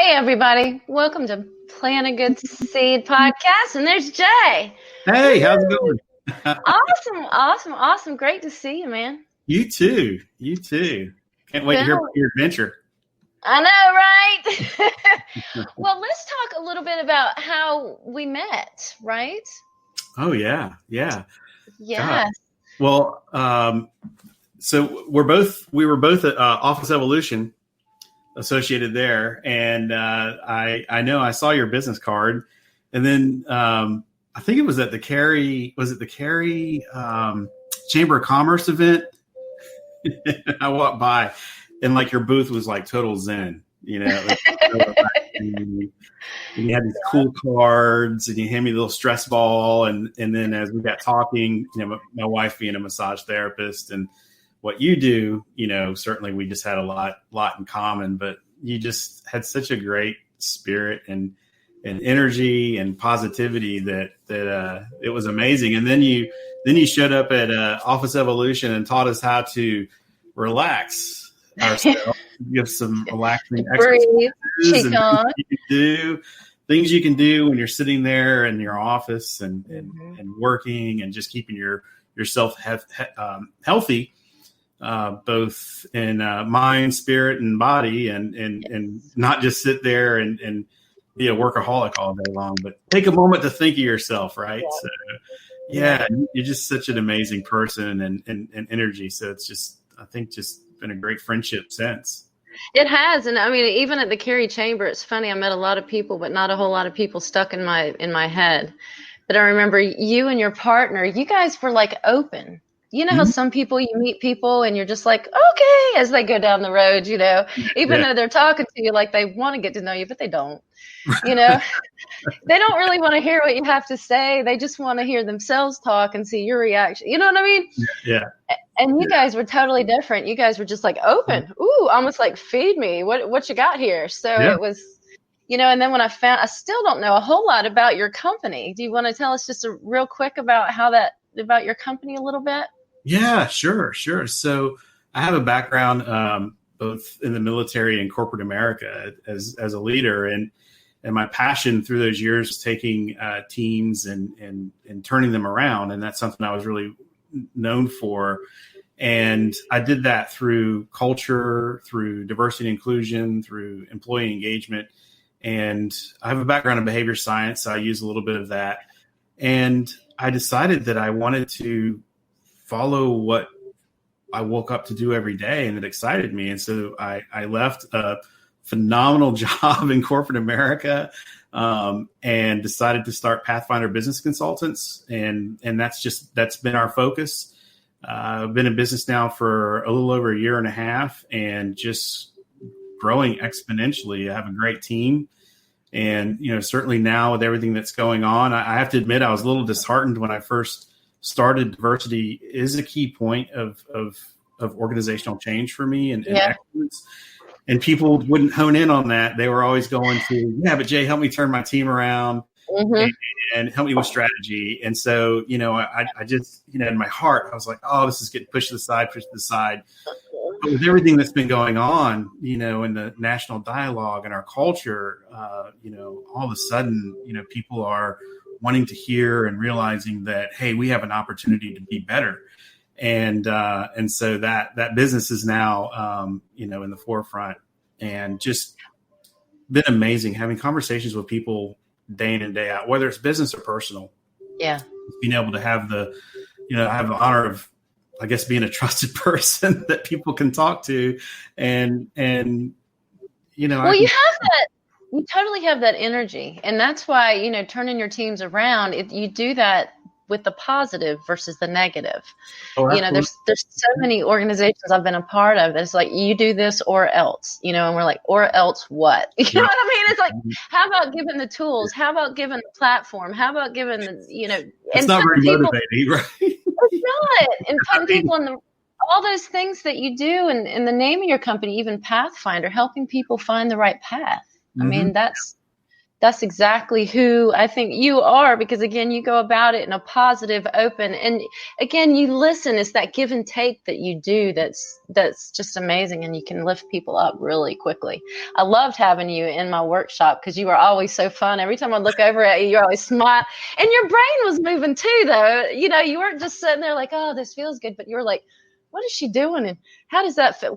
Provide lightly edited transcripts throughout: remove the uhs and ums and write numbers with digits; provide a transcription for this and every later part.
Hey, everybody. Welcome to Plant a Good Seed podcast. And there's Jay. Hey, how's it going? Awesome. Great to see you, man. You too. Can't wait to hear about your adventure. I know, right? Well, let's talk a little bit about how we met, right? Oh, yeah. Yes. God. Well, so we were both at Office Evolution associated there. And I know I saw your business card. And then I think it was at the Cary Chamber of Commerce event. I walked by and like your booth was like total zen, you know. And you had these cool cards and you hand me a little stress ball. And then as we got talking, you know, my wife being a massage therapist and what you do, you know, certainly we just had a lot in common, but you just had such a great spirit and energy and positivity that it was amazing. And then you showed up at Office Evolution and taught us how to relax ourselves, give some relaxing exercises and things you can do when you're sitting there in your office and working and just keeping yourself healthy, both in mind, spirit, and body, and not just sit there and be a workaholic all day long, but take a moment to think of yourself, right? Yeah. So, yeah, you're just such an amazing person and energy. So it's just, I think, just been a great friendship since. It has. And I mean, even at the Cary Chamber, it's funny. I met a lot of people, but not a whole lot of people stuck in my head. But I remember you and your partner, you guys were like open. You know how some people, you meet people and you're just like, okay, as they go down the road, you know, even though they're talking to you like they want to get to know you, but they don't, you know, they don't really want to hear what you have to say. They just want to hear themselves talk and see your reaction. You know what I mean? Yeah. And you guys were totally different. You guys were just like open. Ooh, almost like feed me. What you got here? So it was, you know, and then when I still don't know a whole lot about your company. Do you want to tell us just a real quick about about your company a little bit? Yeah, sure. So I have a background both in the military and corporate America as a leader, and my passion through those years was taking teams and turning them around, and that's something I was really known for. And I did that through culture, through diversity and inclusion, through employee engagement, and I have a background in behavior science, so I use a little bit of that. And I decided that I wanted to follow what I woke up to do every day, and it excited me. And so I left a phenomenal job in corporate America and decided to start Pathfinder Business Consultants. And that's been our focus. I've been in business now for a little over a year and a half and just growing exponentially. I have a great team. And, you know, certainly now with everything that's going on, I have to admit I was a little disheartened when I first started. Diversity is a key point of organizational change for me and excellence. And people wouldn't hone in on that. They were always going to, but Jay, help me turn my team around and help me with strategy. And so, you know, I just, you know, in my heart, I was like, oh, this is getting pushed to the side. But with everything that's been going on, you know, in the national dialogue and our culture, you know, all of a sudden, you know, people are wanting to hear and realizing that, hey, we have an opportunity to be better. And so that business is now, you know, in the forefront, and just been amazing having conversations with people day in and day out, whether it's business or personal. Yeah. Being able to have I have the honor of, I guess, being a trusted person that people can talk to and, you know, you have that. You totally have that energy. And that's why, you know, turning your teams around, you do that with the positive versus the negative. Oh, you know, there's so many organizations I've been a part of that's like, you do this or else, you know, and we're like, or else what? You know what I mean? It's like, how about giving the tools? How about giving the platform? How about giving the, you know, it's not very motivating, right? It's not. And putting people in all those things that you do, and in the name of your company, even Pathfinder, helping people find the right path. I mean, that's That's exactly who I think you are, because again, you go about it in a positive, open, and again, you listen. It's that give and take that you do that's just amazing, and you can lift people up really quickly. I loved having you in my workshop because you were always so fun. Every time I look over at you, you're always smile, and your brain was moving too, though. You know, you weren't just sitting there like, oh, this feels good, but you were like, what is she doing, and how does that fit?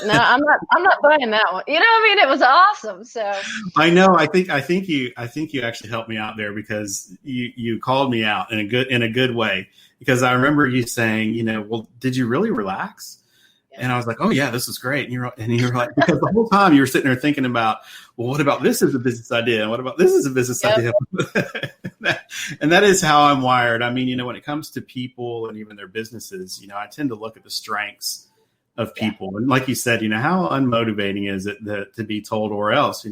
No, I'm not buying that one. You know what I mean? It was awesome. So I know. I think you actually helped me out there, because you called me out in a good way, because I remember you saying, well, did you really relax? And I was like, oh yeah, this is great. And you were like, because the whole time you were sitting there thinking about, well, what about this as a business idea? And what about this as a business idea? And that is how I'm wired. I mean, when it comes to people and even their businesses, I tend to look at the strengths of people. Yeah. And like you said, how unmotivating is it to be told or else,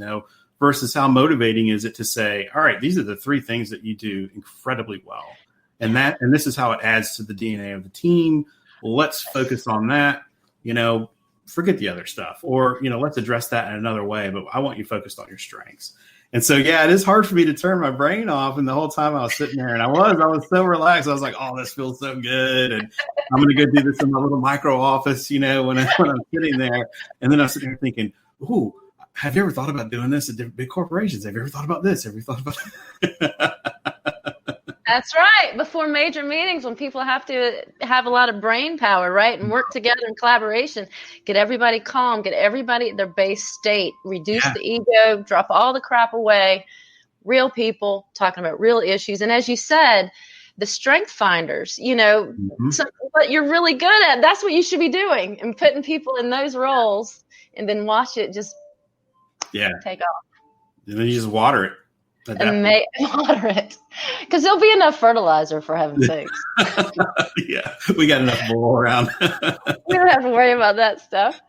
versus how motivating is it to say, all right, these are the 3 things that you do incredibly well. And this is how it adds to the DNA of the team. Let's focus on that, forget the other stuff, or, let's address that in another way, but I want you focused on your strengths. And so, yeah, it is hard for me to turn my brain off. And the whole time I was sitting there, and I was so relaxed. I was like, oh, this feels so good. And I'm going to go do this in my little micro office, when I'm sitting there. And then I'm sitting there thinking, ooh, have you ever thought about doing this at different big corporations? Have you ever thought about this? Have you thought about That's right. Before major meetings, when people have to have a lot of brain power, right, and work together in collaboration, get everybody calm, get everybody at their base state, reduce the ego, drop all the crap away, real people talking about real issues. And as you said, the strength finders, what you're really good at, that's what you should be doing, and putting people in those roles, and then watch it just take off. And then you just water it. And water it, because there'll be enough fertilizer, for heaven's sakes. Yeah, we got enough bull around. We don't have to worry about that stuff.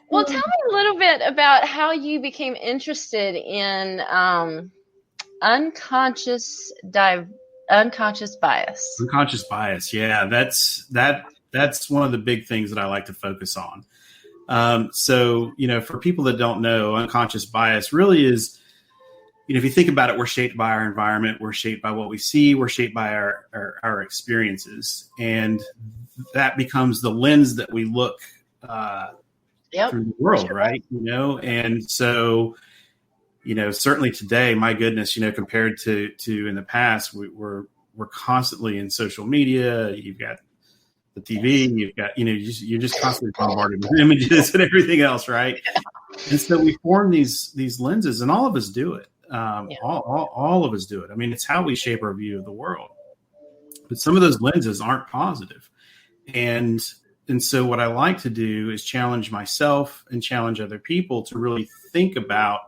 Well, tell me a little bit about how you became interested in unconscious bias. Unconscious bias, yeah, that's one of the big things that I like to focus on. So, for people that don't know, unconscious bias really is, if you think about it, we're shaped by our environment, we're shaped by what we see, we're shaped by our experiences. And that becomes the lens that we look through the world, right? And so, certainly today, my goodness, compared to in the past, we're constantly in social media. You've got the TV, you've got, you're just constantly bombarded with images and everything else, right? And so we form these lenses, and all of us do it. All of us do it. I mean, it's how we shape our view of the world. But some of those lenses aren't positive. And so what I like to do is challenge myself and challenge other people to really think about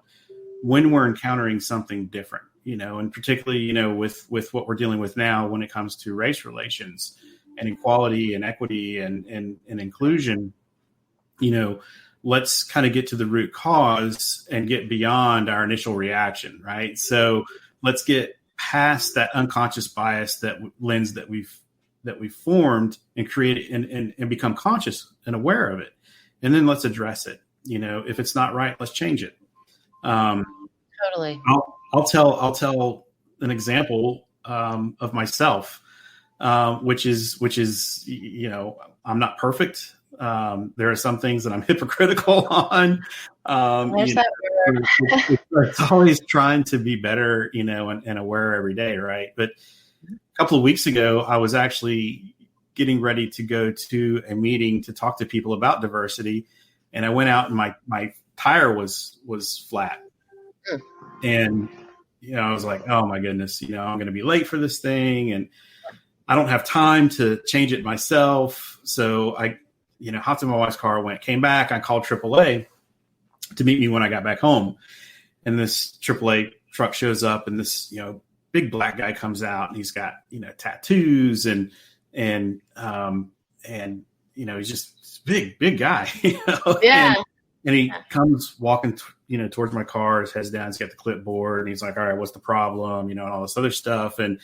when we're encountering something different, and particularly, with what we're dealing with now when it comes to race relations and equality and equity and inclusion, let's kind of get to the root cause and get beyond our initial reaction, right? So let's get past that unconscious bias, that lens that we've formed, and create and become conscious and aware of it. And then let's address it. If it's not right, let's change it. Totally. I'll tell an example of myself, which is, I'm not perfect. There are some things that I'm hypocritical on. It's always trying to be better, and aware every day, right? But a couple of weeks ago, I was actually getting ready to go to a meeting to talk to people about diversity, and I went out and my tire was flat, and I was like, oh my goodness, I'm going to be late for this thing, and I don't have time to change it myself. So I hopped in my wife's car, came back. I called AAA to meet me when I got back home. And this AAA truck shows up, and this, big black guy comes out, and he's got, tattoos and he's just big guy, Yeah. And he comes walking, towards my car, his head's down, he's got the clipboard, and he's like, all right, what's the problem? And all this other stuff. And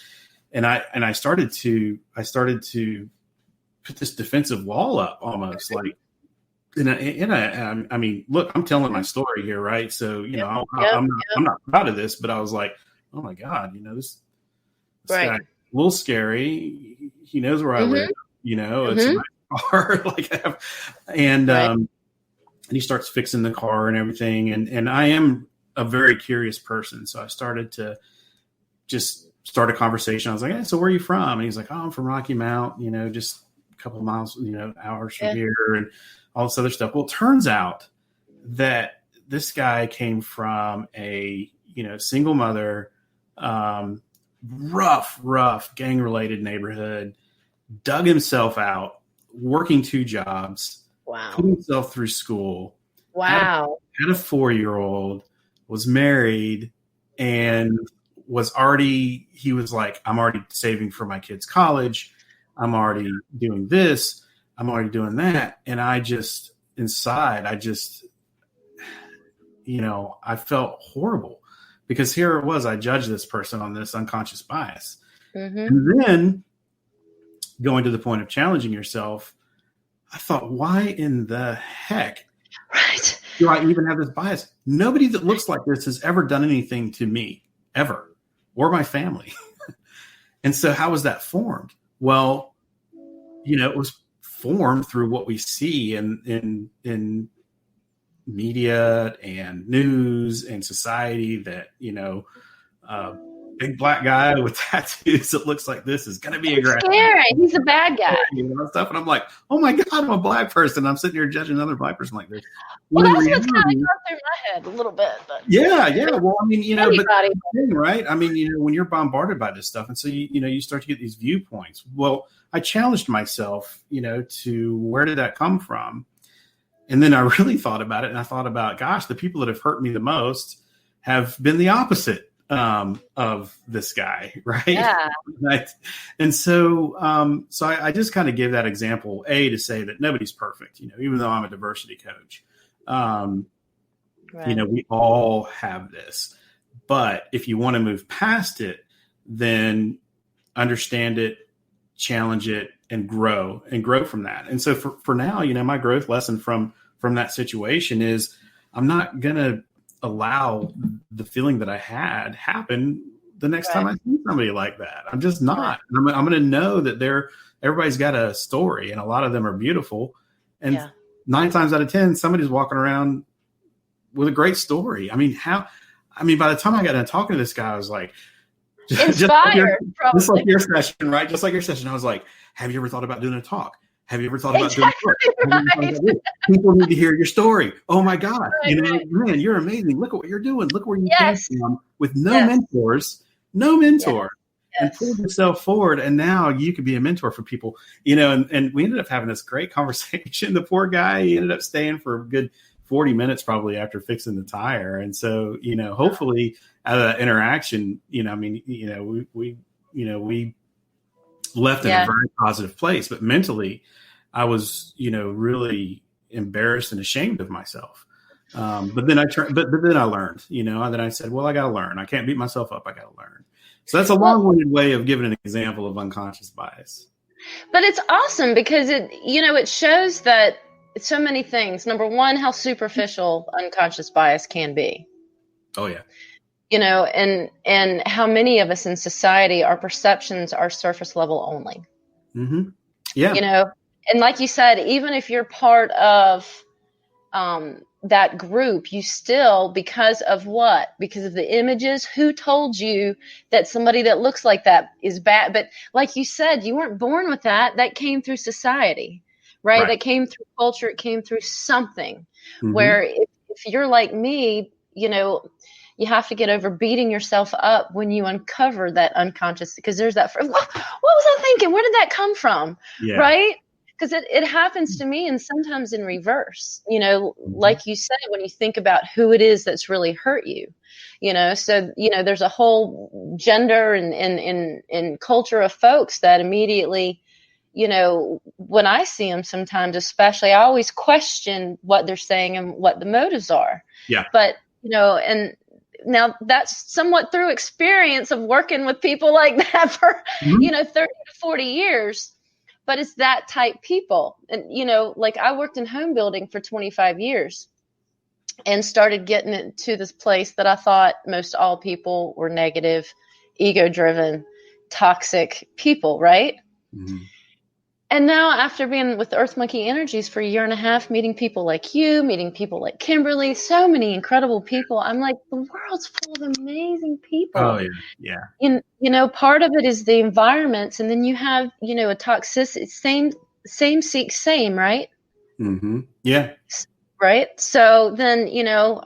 I started to put this defensive wall up, almost like, I mean, look, I'm telling my story here, right? So, Yep, I'm yep, not, I'm not proud of this, but I was like, oh my God, this guy, right. a little scary. He knows where I Mm-hmm. live, it's a Mm-hmm. nice car, and, Right. and he starts fixing the car and everything. And I am a very curious person. So I started to just start a conversation. I was like, hey, so where are you from? And he's like, oh, I'm from Rocky Mount, just a couple of miles, hours from Yeah. here and all this other stuff. Well, it turns out that this guy came from a, single mother, rough gang related neighborhood, dug himself out, working 2 jobs, put Wow. himself through school, had Wow. had a 4-year-old, was married, and he was like, I'm already saving for my kids' college. I'm already doing this. I'm already doing that. And inside, I felt horrible because here it was, I judged this person on this unconscious bias. Mm-hmm. And then going to the point of challenging yourself, I thought, why in the heck Right. do I even have this bias? Nobody that looks like this has ever done anything to me, ever, or my family. And so how was that formed? Well, it was formed through what we see in media and news and society that, big black guy with tattoos that looks like this is going to be It's aggressive. scary. He's a bad guy. Stuff. And I'm like, oh my God, I'm a black person. I'm sitting here judging another black person like this. Well, that's what's kind of gone through my head a little bit. But yeah. Well, I mean, anybody. but right? I mean, when you're bombarded by this stuff, and so you start to get these viewpoints. Well, I challenged myself, to where did that come from? And then I really thought about it, and I thought about, gosh, the people that have hurt me the most have been the opposite of this guy, right? Yeah. Right. And so, I just kind of gave that example, to say that nobody's perfect, even though I'm a diversity coach. Right. We all have this, but if you want to move past it, then understand it, challenge it, and grow from that. And so for now, my growth lesson from that situation is I'm not going to allow the feeling that I had happen the next time I see somebody like that. I'm just not. I'm going to know that everybody's got a story, and a lot of them are beautiful. And 9 times out of 10, somebody's walking around with a great story. I mean, by the time I got done talking to this guy, I was like, inspired, just like your session, right? Just like your session. I was like, have you ever thought about doing a talk? Have you ever thought about doing a talk? People need to hear your story. Oh my God. Man, you're amazing. Look at what you're doing. Look where you came from with no mentors. And pull yourself forward. And now you could be a mentor for people, and we ended up having this great conversation. The poor guy, he ended up staying for a good 40 minutes probably after fixing the tire. And so, hopefully out of that interaction, we left in a very positive place, but mentally I was, really embarrassed and ashamed of myself. But then I learned, and then I said, well, I got to learn. I can't beat myself up. I got to learn. So that's a long-winded way of giving an example of unconscious bias. But it's awesome because it shows that so many things. Number one, how superficial unconscious bias can be. Oh yeah. And how many of us in society, our perceptions are surface level only. Mm-hmm. Yeah. And like you said, even if you're part of that group, you still, because of what? Because of the images, who told you that somebody that looks like that is bad? But like you said, you weren't born with that. That came through society, right? That came through culture. It came through something where if you're like me, you have to get over beating yourself up when you uncover that unconscious, because there's that, what was I thinking? Where did that come from? Yeah. Right? Because it happens to me, and sometimes in reverse, like you said, when you think about who it is that's really hurt you, so, there's a whole gender and culture of folks that immediately, when I see them sometimes, especially, I always question what they're saying and what the motives are. Yeah. But, and now that's somewhat through experience of working with people like that for, 30 to 40 years. but it's that type people. And, like I worked in home building for 25 years and started getting into this place that I thought most all people were negative, ego-driven, toxic people, right? Mm-hmm. And now after being with Earth Monkey Energies for a year and a half, meeting people like you, meeting people like Kimberly, so many incredible people, I'm like, the world's full of amazing people. Oh, yeah. Part of it is the environments, and then you have, a toxicity, same seek same, right? Mm-hmm. Yeah. Right. So then,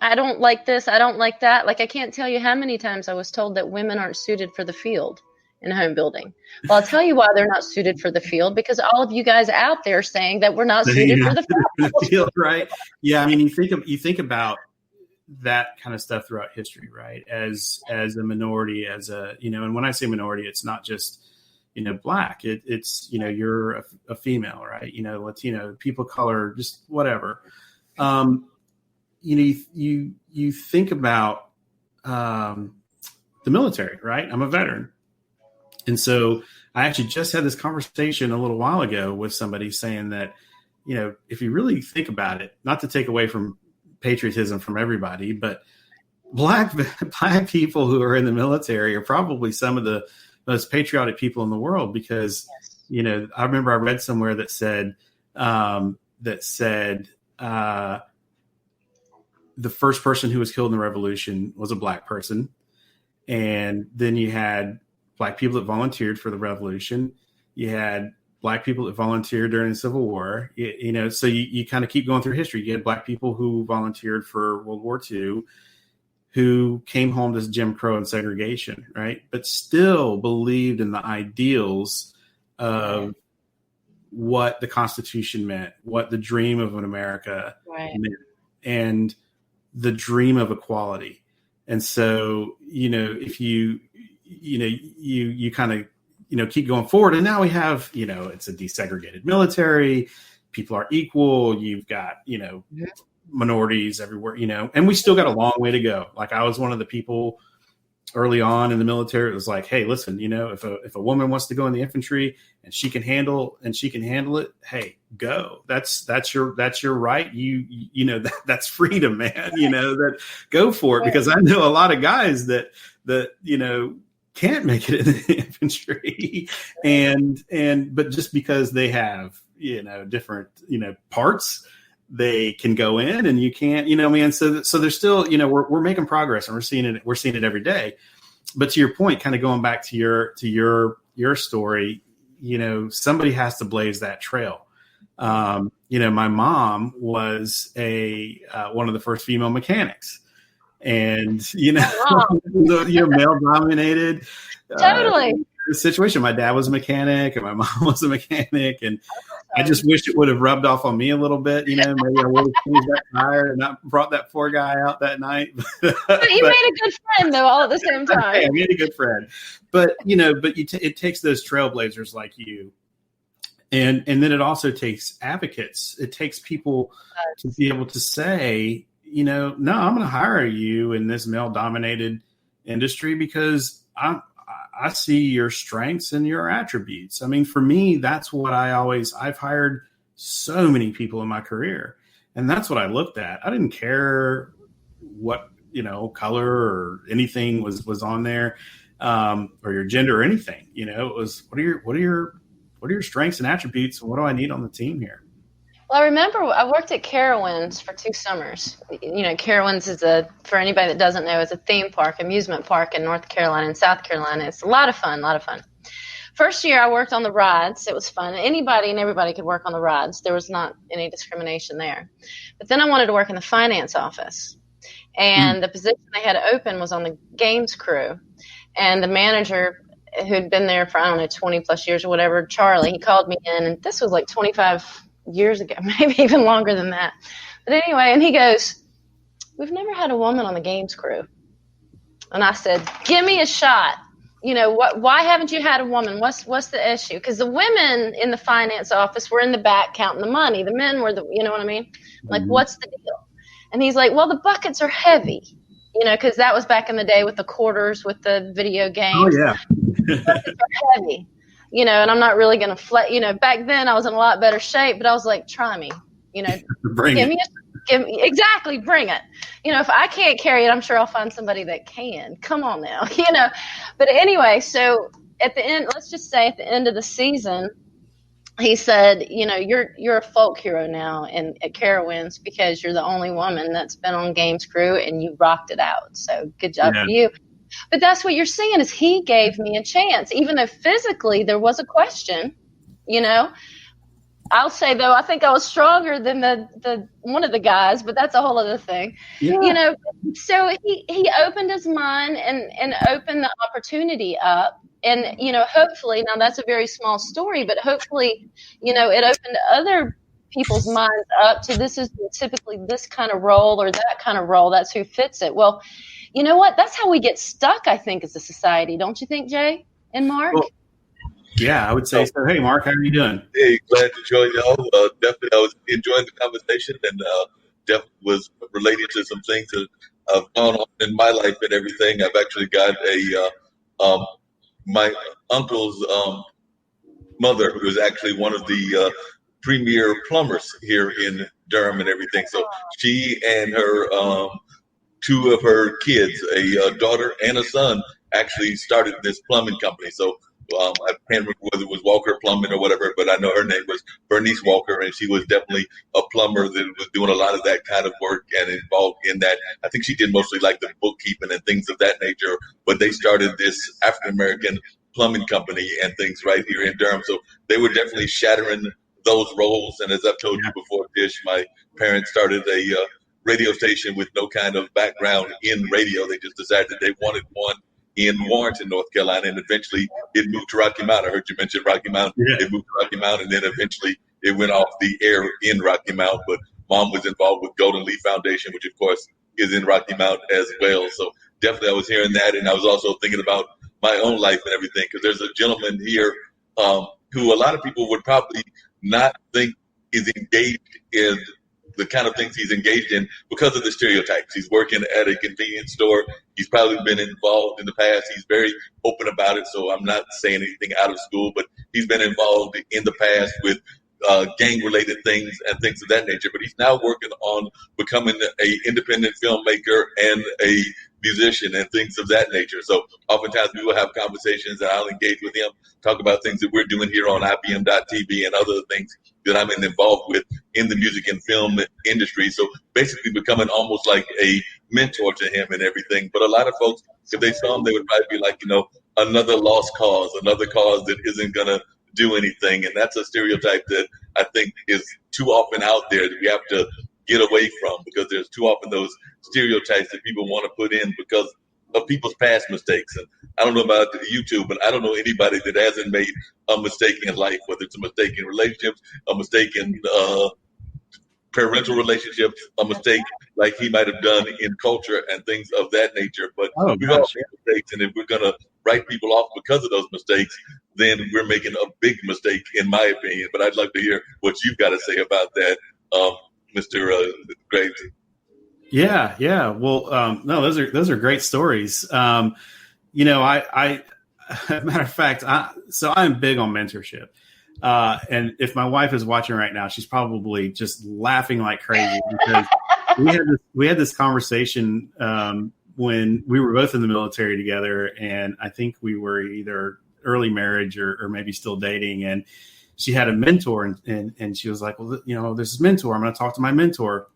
I don't like this, I don't like that. Like, I can't tell you how many times I was told that women aren't suited for the field in home building. Well, I'll tell you why they're not suited for the field, because all of you guys out there saying that we're not suited for the field, right? Yeah, I mean, you think about that kind of stuff throughout history, right? As a minority, and when I say minority, it's not just Black. It's you're a female, right? Latino, people of color, just whatever. You think about the military, right? I'm a veteran. And so I actually just had this conversation a little while ago with somebody saying that, if you really think about it, not to take away from patriotism from everybody, but black people who are in the military are probably some of the most patriotic people in the world, because, I remember I read somewhere that said the first person who was killed in the revolution was a Black person. And then you had Black people that volunteered for the revolution. You had Black people that volunteered during the Civil War. So you kind of keep going through history. You had Black people who volunteered for World War II, who came home to Jim Crow and segregation, right? But still believed in the ideals of what the Constitution meant, what the dream of an America meant, and the dream of equality. And so, if you kind of, keep going forward, and now we have, it's a desegregated military, people are equal, you've got, minorities everywhere, and we still got a long way to go. Like, I was one of the people early on in the military. It was like, hey, listen, if a woman wants to go in the infantry and she can handle it, hey, go. That's your right. That's freedom, man. That go for it, because I know a lot of guys that can't make it in the infantry, but just because they have different parts, they can go in and you can't, so there's still, we're making progress, and we're seeing it every day. But to your point, kind of going back to your story, somebody has to blaze that trail. My mom was one of the first female mechanics, and, male dominated. Totally. Situation. My dad was a mechanic and my mom was a mechanic, and I just wish it would have rubbed off on me a little bit. Maybe I would have changed that tire and not brought that poor guy out that night. But you made a good friend, though, all at the same time. I made a good friend, but it takes those trailblazers like you, and then it also takes advocates. It takes people to be able to say, no, I'm going to hire you in this male-dominated industry because I see your strengths and your attributes. I mean, for me, that's what I've hired so many people in my career, and that's what I looked at. I didn't care what, color or anything was on there, or your gender or anything. It was, what are your strengths and attributes, and what do I need on the team here? Well, I remember I worked at Carowinds for 2 summers. Carowinds is for anybody that doesn't know, is a theme park, amusement park in North Carolina and South Carolina. It's a lot of fun. First year I worked on the rides. It was fun. Anybody and everybody could work on the rides. There was not any discrimination there. But then I wanted to work in the finance office. And the position they had open was on the games crew. And the manager, who'd been there for, 20 plus years or whatever, Charlie, he called me in, and this was like 25 years ago, maybe even longer than that. But anyway, and he goes, "We've never had a woman on the games crew." And I said, "Give me a shot. Why haven't you had a woman? What's the issue?" Because the women in the finance office were in the back counting the money. The men were what I mean? Like, what's the deal? And he's like, "Well, the buckets are heavy." Because that was back in the day with the quarters, with the video games. Oh, yeah. The buckets are heavy. and I'm not really going to back then I was in a lot better shape, but I was like, try me, Bring give it. give me, exactly, bring it. If I can't carry it, I'm sure I'll find somebody that can. Come on now, But anyway, so at the end, let's just say at the end of the season, he said, you're a folk hero now at Carowinds because you're the only woman that's been on Games Crew and you rocked it out. So good job for you. But that's what you're seeing is he gave me a chance, even though physically there was a question, I'll say though, I think I was stronger than the one of the guys, but that's a whole other thing. Yeah. So he opened his mind and opened the opportunity up. And, hopefully, now that's a very small story, but hopefully, it opened other people's minds up to this is typically this kind of role or that kind of role. That's who fits it. Well, you know what? That's how we get stuck, I think, as a society. Don't you think, Jay and Mark? Well, yeah, I would say so. Hey, Mark, how are you doing? Hey, glad to join y'all. Definitely, I was enjoying the conversation and definitely was relating to some things that have gone on in my life and everything. I've actually got my uncle's mother, who is actually one of the premier plumbers here in Durham and everything. So she and her two of her kids, a daughter and a son, actually started this plumbing company. So I can't remember whether it was Walker Plumbing or whatever, but I know her name was Bernice Walker, and she was definitely a plumber that was doing a lot of that kind of work and involved in that. I think she did mostly like the bookkeeping and things of that nature, but they started this African-American plumbing company and things right here in Durham. So they were definitely shattering those roles. And as I've told you before, Tish, my parents started a radio station with no kind of background in radio. They just decided that they wanted one in Warrenton, North Carolina, and eventually it moved to Rocky Mount. I heard you mention Rocky Mount. Yeah. It moved to Rocky Mount, and then eventually it went off the air in Rocky Mount. But Mom was involved with Golden Leaf Foundation, which of course is in Rocky Mount as well. So definitely I was hearing that, and I was also thinking about my own life and everything, because there's a gentleman here who a lot of people would probably not think is engaged in the kind of things he's engaged in because of the stereotypes. He's working at a convenience store. He's probably been involved in the past. He's very open about it, so I'm not saying anything out of school, but he's been involved in the past with gang-related things and things of that nature. But he's now working on becoming an independent filmmaker and a musician and things of that nature. So oftentimes we will have conversations and I'll engage with him, talk about things that we're doing here on IBM.TV and other things that I'm involved with in the music and film industry. So basically becoming almost like a mentor to him and everything. But a lot of folks, if they saw him, they would probably be like, another lost cause, another cause that isn't going to do anything. And that's a stereotype that I think is too often out there that we have to get away from, because there's too often those stereotypes that people want to put in because of people's past mistakes. And I don't know about YouTube, but I don't know anybody that hasn't made a mistake in life, whether it's a mistake in relationships, a mistake in parental relationships, a mistake like he might have done in culture and things of that nature. But we all make mistakes, and if we're going to write people off because of those mistakes, then we're making a big mistake, in my opinion. But I'd love to hear what you've got to say about that, Mr. Graves. Yeah. Well, no, those are great stories. I matter of fact, I'm big on mentorship. And if my wife is watching right now, she's probably just laughing like crazy because we had this conversation when we were both in the military together, and I think we were either early marriage or maybe still dating, and she had a mentor, and she was like, well, there's this mentor. I'm going to talk to my mentor.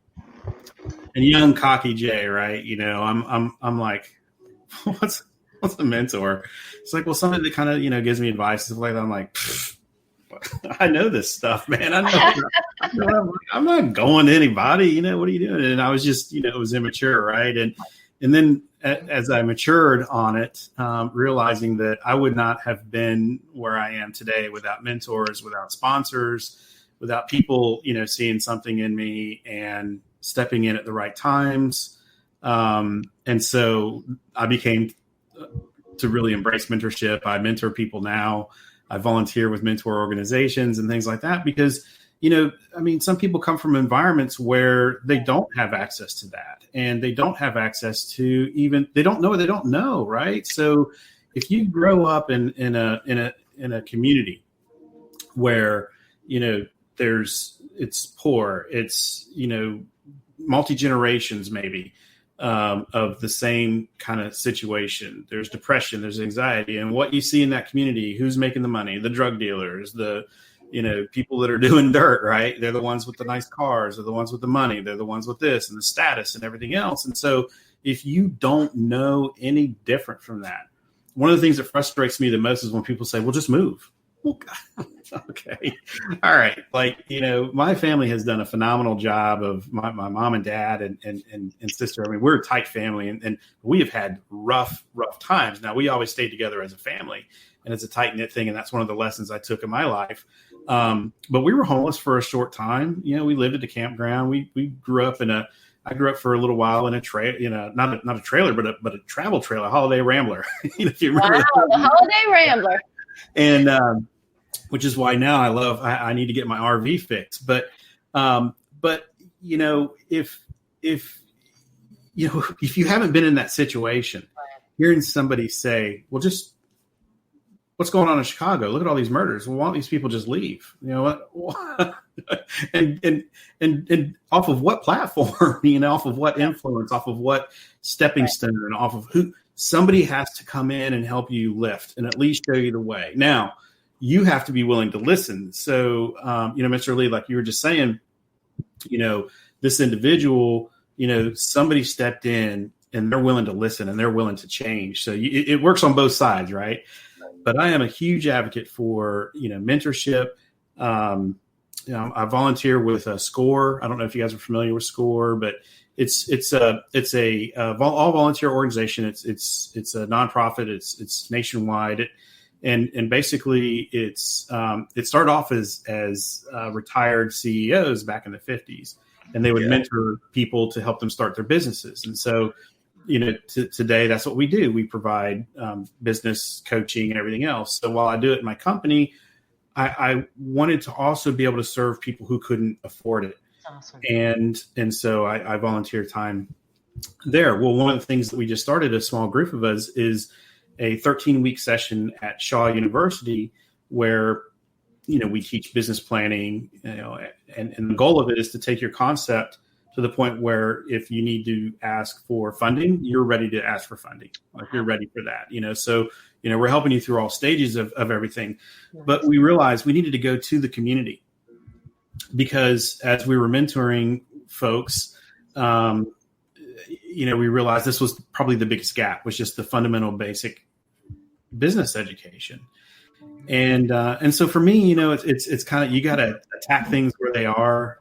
And young cocky Jay, right? I'm like, what's a mentor? It's like, well, somebody that kind of gives me advice, stuff like that. I'm like, I know this stuff, man. I know. I'm not going to anybody. What are you doing? And I was just, it was immature, right? And then as I matured on it, realizing that I would not have been where I am today without mentors, without sponsors, without people, seeing something in me and stepping in at the right times. And so I became to really embrace mentorship. I mentor people now. I volunteer with mentor organizations and things like that because, some people come from environments where they don't have access to that, and they don't have access to they don't know what they don't know. Right. So if you grow up in a community where, it's poor, it's, multi-generations maybe, of the same kind of situation. There's depression, there's anxiety, and what you see in that community, who's making the money? The drug dealers, the people that are doing dirt, right? They're the ones with the nice cars, they're the ones with the money, they're the ones with this and the status and everything else. And so if you don't know any different from that, one of the things that frustrates me the most is when people say, well, just move. Well, okay. All right. Like, my family has done a phenomenal job of my mom and dad and sister. I mean, we're a tight family and we have had rough times. Now, we always stayed together as a family, and it's a tight knit thing. And that's one of the lessons I took in my life. But we were homeless for a short time. We lived at a campground. We grew up I grew up for a little while in a not a trailer, but a travel trailer, a holiday rambler. If you remember the holiday rambler. And which is why now I need to get my RV fixed. But if you haven't been in that situation, hearing somebody say, well, just what's going on in Chicago? Look at all these murders. Well, why don't these people just leave? What? and off of what platform? Off of what influence? Off of what stepping stone? Off of who? Somebody has to come in and help you lift and at least show you the way. Now, you have to be willing to listen. So, Mr. Lee, like you were just saying, this individual, somebody stepped in and they're willing to listen and they're willing to change. So it works on both sides, right? But I am a huge advocate for, mentorship. I volunteer with SCORE. I don't know if you guys are familiar with SCORE, but it's a all volunteer organization. It's a nonprofit. It's nationwide. And basically it started off as retired CEOs back in the 50s, and they would mentor people to help them start their businesses. And so, today that's what we do. We provide business coaching and everything else. So while I do it in my company, I wanted to also be able to serve people who couldn't afford it. Awesome. And so I volunteer time there. Well, one of the things that we just started, a small group of us, is a 13-week session at Shaw University where, we teach business planning, and the goal of it is to take your concept to the point where if you need to ask for funding, you're ready to ask for funding. Like you're ready for that, So, we're helping you through all stages of everything. But we realized we needed to go to the community because as we were mentoring folks, we realized this was probably the biggest gap, was just the fundamental basic business education. And so for me, it's kind of, you got to attack things where they are.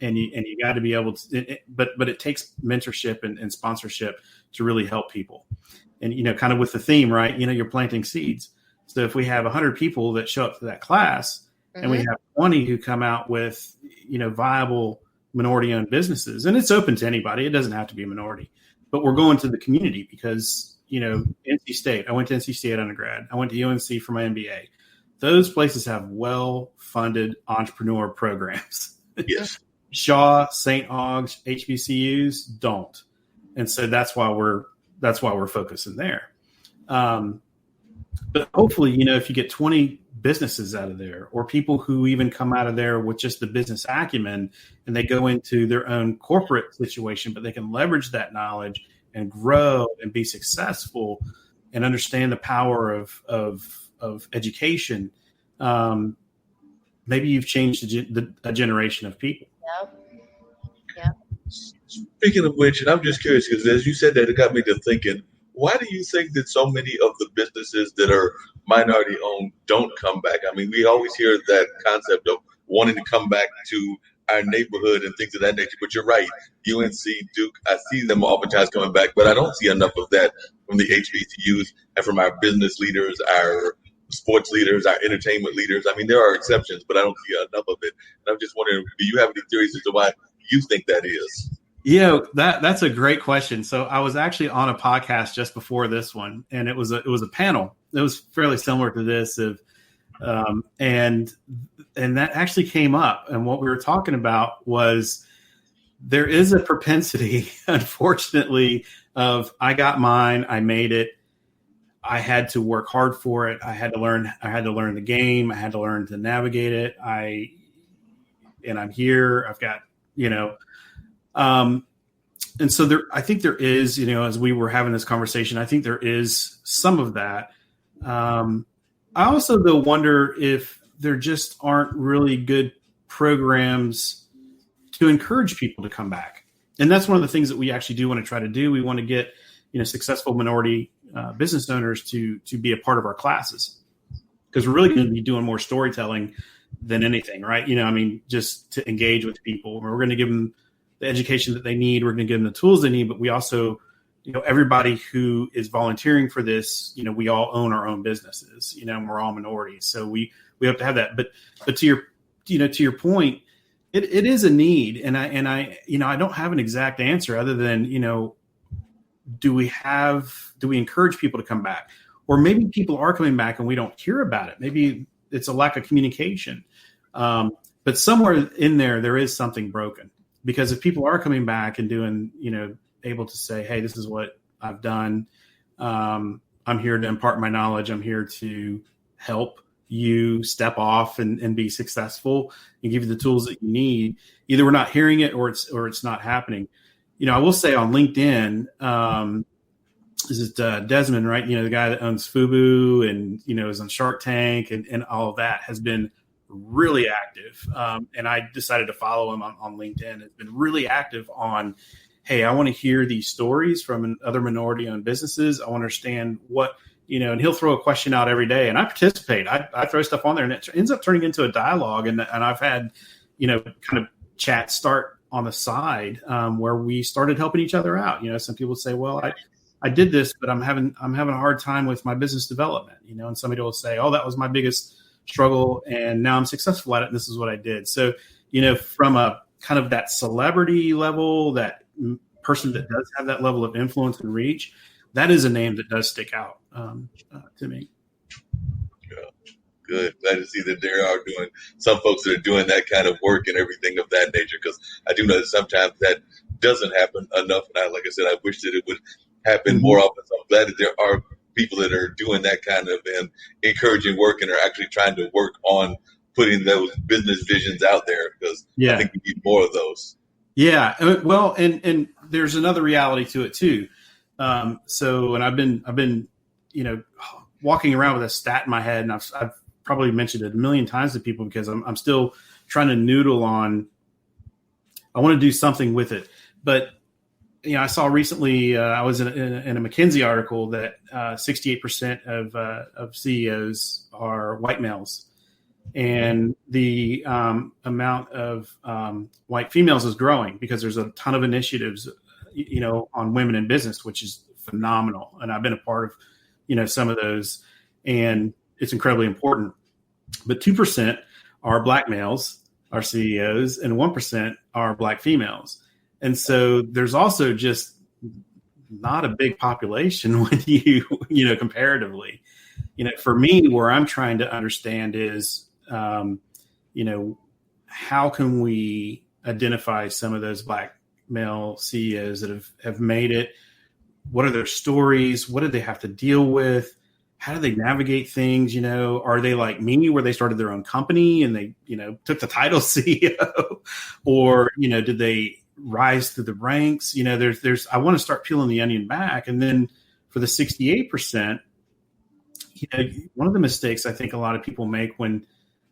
And you got to be able to, but it takes mentorship and sponsorship to really help people. And, kind of with the theme, right? You're planting seeds. So if we have 100 people that show up to that class, and we have 20 who come out with, viable minority-owned businesses, and it's open to anybody. It doesn't have to be a minority, but we're going to the community because, NC State, I went to NC State undergrad. I went to UNC for my MBA. Those places have well-funded entrepreneur programs. Yes. Shaw, St. Aug's, HBCUs don't. And so that's why we're focusing there. But hopefully, if you get 20 businesses out of there, or people who even come out of there with just the business acumen and they go into their own corporate situation, but they can leverage that knowledge and grow and be successful and understand the power of education. Maybe you've changed a generation of people. Yep. Speaking of which, and I'm just curious, because as you said that, it got me to thinking, why do you think that so many of the businesses that are minority owned don't come back? I mean, we always hear that concept of wanting to come back to our neighborhood and things of that nature. But you're right, UNC, Duke, I see them oftentimes coming back, but I don't see enough of that from the HBCUs and from our business leaders, our sports leaders, our entertainment leaders. I mean, there are exceptions, but I don't see enough of it. And I'm just wondering, do you have any theories as to why you think that is? That's a great question. So I was actually on a podcast just before this one, and it was a panel. It was fairly similar to this, and that actually came up. And what we were talking about was there is a propensity, unfortunately, of I got mine, I made it. I had to work hard for it. I had to learn the game. I had to learn to navigate it. And I'm here. I've got, and so I think there is, as we were having this conversation, I think there is some of that. I also, though, wonder if there just aren't really good programs to encourage people to come back. And that's one of the things that we actually do want to try to do. We want to get, successful minority business owners to be a part of our classes, because we're really going to be doing more storytelling than anything, right? Just to engage with people. We're going to give them the education that they need. We're going to give them the tools they need, but we also, everybody who is volunteering for this, we all own our own businesses, and we're all minorities. So we have to have that. But to your point, it is a need. And I don't have an exact answer other than, do we encourage people to come back? Or maybe people are coming back and we don't hear about it. Maybe it's a lack of communication. But somewhere in there is something broken, because if people are coming back and doing, able to say, hey, this is what I've done. I'm here to impart my knowledge. I'm here to help you step off and be successful and give you the tools that you need. Either we're not hearing it or it's not happening. I will say on LinkedIn, this is Desmond, right? The guy that owns Fubu and, is on Shark Tank and all of that, has been really active. And I decided to follow him on LinkedIn. It's been really active on, hey, I want to hear these stories from other minority-owned businesses. I want to understand what, and he'll throw a question out every day, and I participate. I throw stuff on there, and it ends up turning into a dialogue. And I've had, kind of chat start on the side where we started helping each other out. Some people say, well, I did this, but I'm having a hard time with my business development, and somebody will say, oh, that was my biggest struggle, and now I'm successful at it, and this is what I did. So, from a kind of that celebrity level, that person that does have that level of influence and reach, that is a name that does stick out to me. Yeah, good. Glad to see that there are some folks that are doing that kind of work and everything of that nature, because I do know that sometimes that doesn't happen enough. And like I said, I wish that it would happen more often. So I'm glad that there are people that are doing that kind of and encouraging work and are actually trying to work on putting those business visions out there, because I think we need more of those. Yeah. Well, and there's another reality to it too. And I've been, walking around with a stat in my head, and I've probably mentioned it a million times to people, because I'm still trying to noodle on, I want to do something with it. But, I saw recently, I was in a McKinsey article that 68% of CEOs are white males. And the amount of white females is growing, because there's a ton of initiatives, on women in business, which is phenomenal. And I've been a part of, some of those, and it's incredibly important. But 2% are black males, are CEOs, and 1% are black females. And so there's also just not a big population when you comparatively, for me, where I'm trying to understand is, how can we identify some of those black male CEOs that have made it? What are their stories? What did they have to deal with? How do they navigate things? Are they like me, where they started their own company and they, took the title CEO, or, did they rise through the ranks? I want to start peeling the onion back. And then for the 68%, one of the mistakes I think a lot of people make when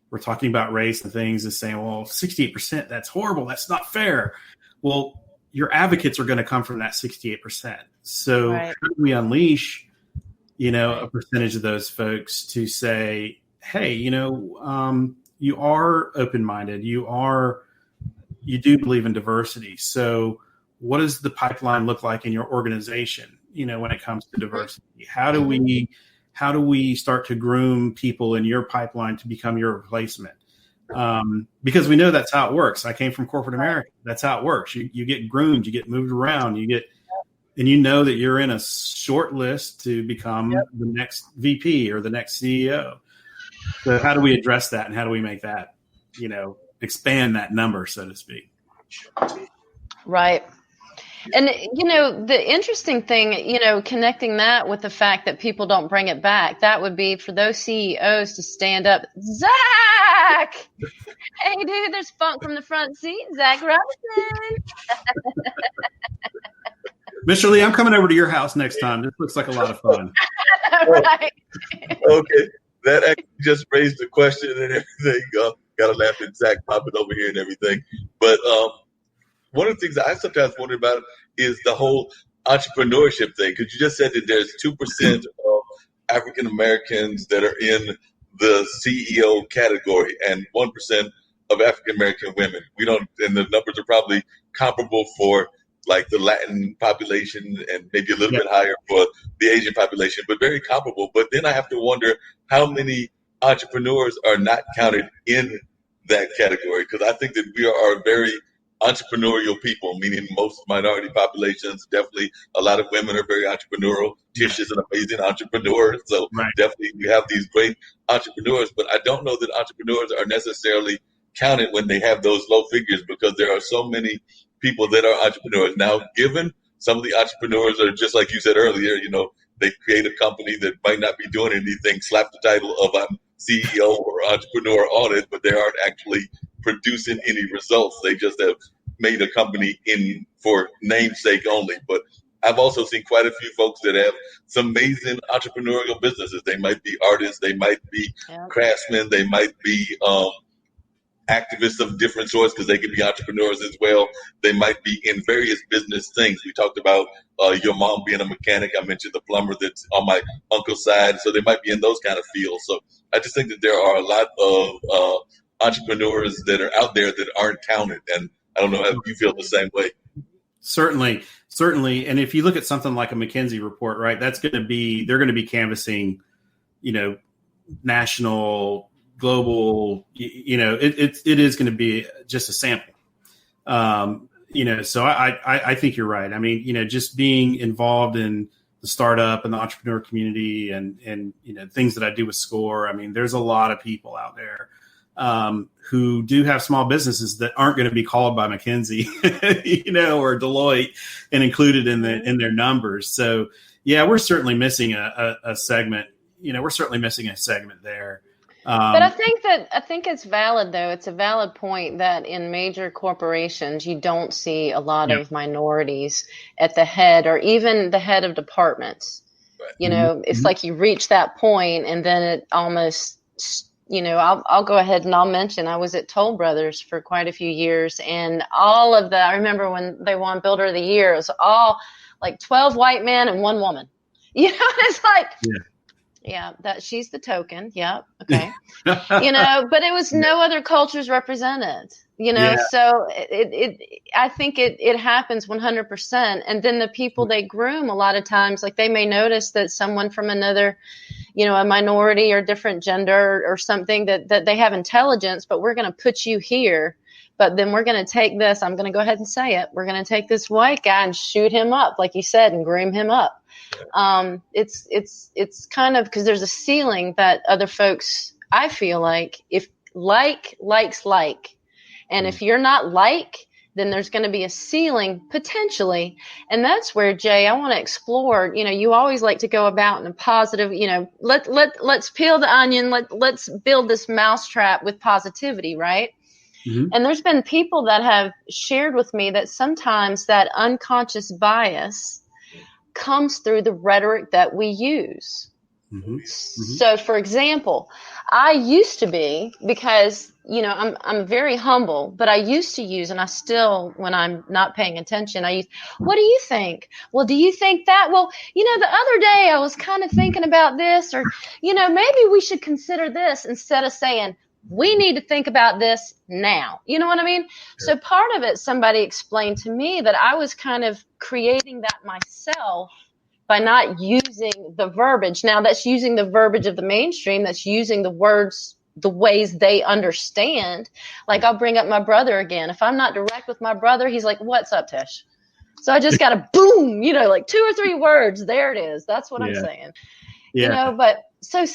we're talking about race and things is saying, well, 68%, that's horrible. That's not fair. Well, your advocates are going to come from that 68%. So How do we unleash, a percentage of those folks to say, hey, you are open-minded. You do believe in diversity. So what does the pipeline look like in your organization, when it comes to diversity? How do we start to groom people in your pipeline to become your replacement? Because we know that's how it works. I came from corporate America. That's how it works. You get groomed, you get moved around, and that you're in a short list to become the next VP or the next CEO. So how do we address that, and how do we make that, expand that number, so to speak? Right. And, the interesting thing, connecting that with the fact that people don't bring it back, that would be for those CEOs to stand up. Zach! Hey, dude, there's funk from the front seat. Zach Robinson. Mr. Lee, I'm coming over to your house next time. This looks like a lot of fun. Right. Okay. That actually just raised the question and everything. Got to laugh at Zach popping over here and everything. But one of the things I sometimes wonder about is the whole entrepreneurship thing. Because you just said that there's 2% of African Americans that are in the CEO category and 1% of African American women. And the numbers are probably comparable for like the Latin population and maybe a little bit higher for the Asian population, but very comparable. But then I have to wonder how many entrepreneurs are not counted in that category, because I think that we are a very entrepreneurial people, meaning most minority populations, definitely a lot of women are very entrepreneurial. Tish is an amazing entrepreneur. So definitely we have these great entrepreneurs, but I don't know that entrepreneurs are necessarily counted when they have those low figures, because there are so many people that are entrepreneurs. Now, given some of the entrepreneurs are just like you said earlier, they create a company that might not be doing anything, slap the title of I'm CEO or entrepreneur on it, but they aren't actually producing any results. They just have made a company for namesake only. But I've also seen quite a few folks that have some amazing entrepreneurial businesses. They might be artists, they might be craftsmen, they might be activists of different sorts, because they can be entrepreneurs as well. They might be in various business things. We talked about your mom being a mechanic. I mentioned the plumber that's on my uncle's side. So they might be in those kind of fields. So I just think that there are a lot of entrepreneurs that are out there that aren't counted. And I don't know if you feel the same way. Certainly. And if you look at something like a McKinsey report, right, they're going to be canvassing, national, global, it is going to be just a sample. So I think you're right. I mean, just being involved in the startup and the entrepreneur community and things that I do with SCORE. I mean, there's a lot of people out there who do have small businesses that aren't going to be called by McKinsey, or Deloitte and included in their numbers. So yeah, we're certainly missing a segment. We're certainly missing a segment there. But I think it's valid, though. It's a valid point that in major corporations, you don't see a lot of minorities at the head or even the head of departments. Right. It's like you reach that point and then it almost, I'll go ahead and I'll mention I was at Toll Brothers for quite a few years, and I remember when they won Builder of the Year, it was all like 12 white men and one woman. It's like... Yeah, that she's the token. Yeah. Okay. But it was no other cultures represented, so I think it happens 100%. And then the people they groom, a lot of times, like they may notice that someone from another, a minority or different gender or something that they have intelligence, but we're going to put you here. But then we're going to take this. I'm going to go ahead and say it. We're going to take this white guy and shoot him up, like you said, and groom him up. It's kind of because there's a ceiling that other folks, I feel like, if likes like, and if you're not like, then there's going to be a ceiling potentially. And that's where, Jay, I want to explore, you always like to go about in a positive, let's peel the onion. Let's build this mousetrap with positivity. Right. Mm-hmm. And there's been people that have shared with me that sometimes that unconscious bias comes through the rhetoric that we use. Mm-hmm. Mm-hmm. So, for example, I used to be, because, I'm very humble, but I used to use, and I still, when I'm not paying attention, I use, what do you think? Well, do you think that? Well, the other day I was kind of thinking about this, or, maybe we should consider this, instead of saying, we need to think about this now. You know what I mean? Sure. So part of it, somebody explained to me that I was kind of creating that myself by not using the verbiage. Now that's using the verbiage of the mainstream. That's using the words the ways they understand. Like I'll bring up my brother again. If I'm not direct with my brother, he's like, what's up, Tish? So I just got to boom, like 2 or 3 words. There it is. That's what I'm saying. Yeah. But so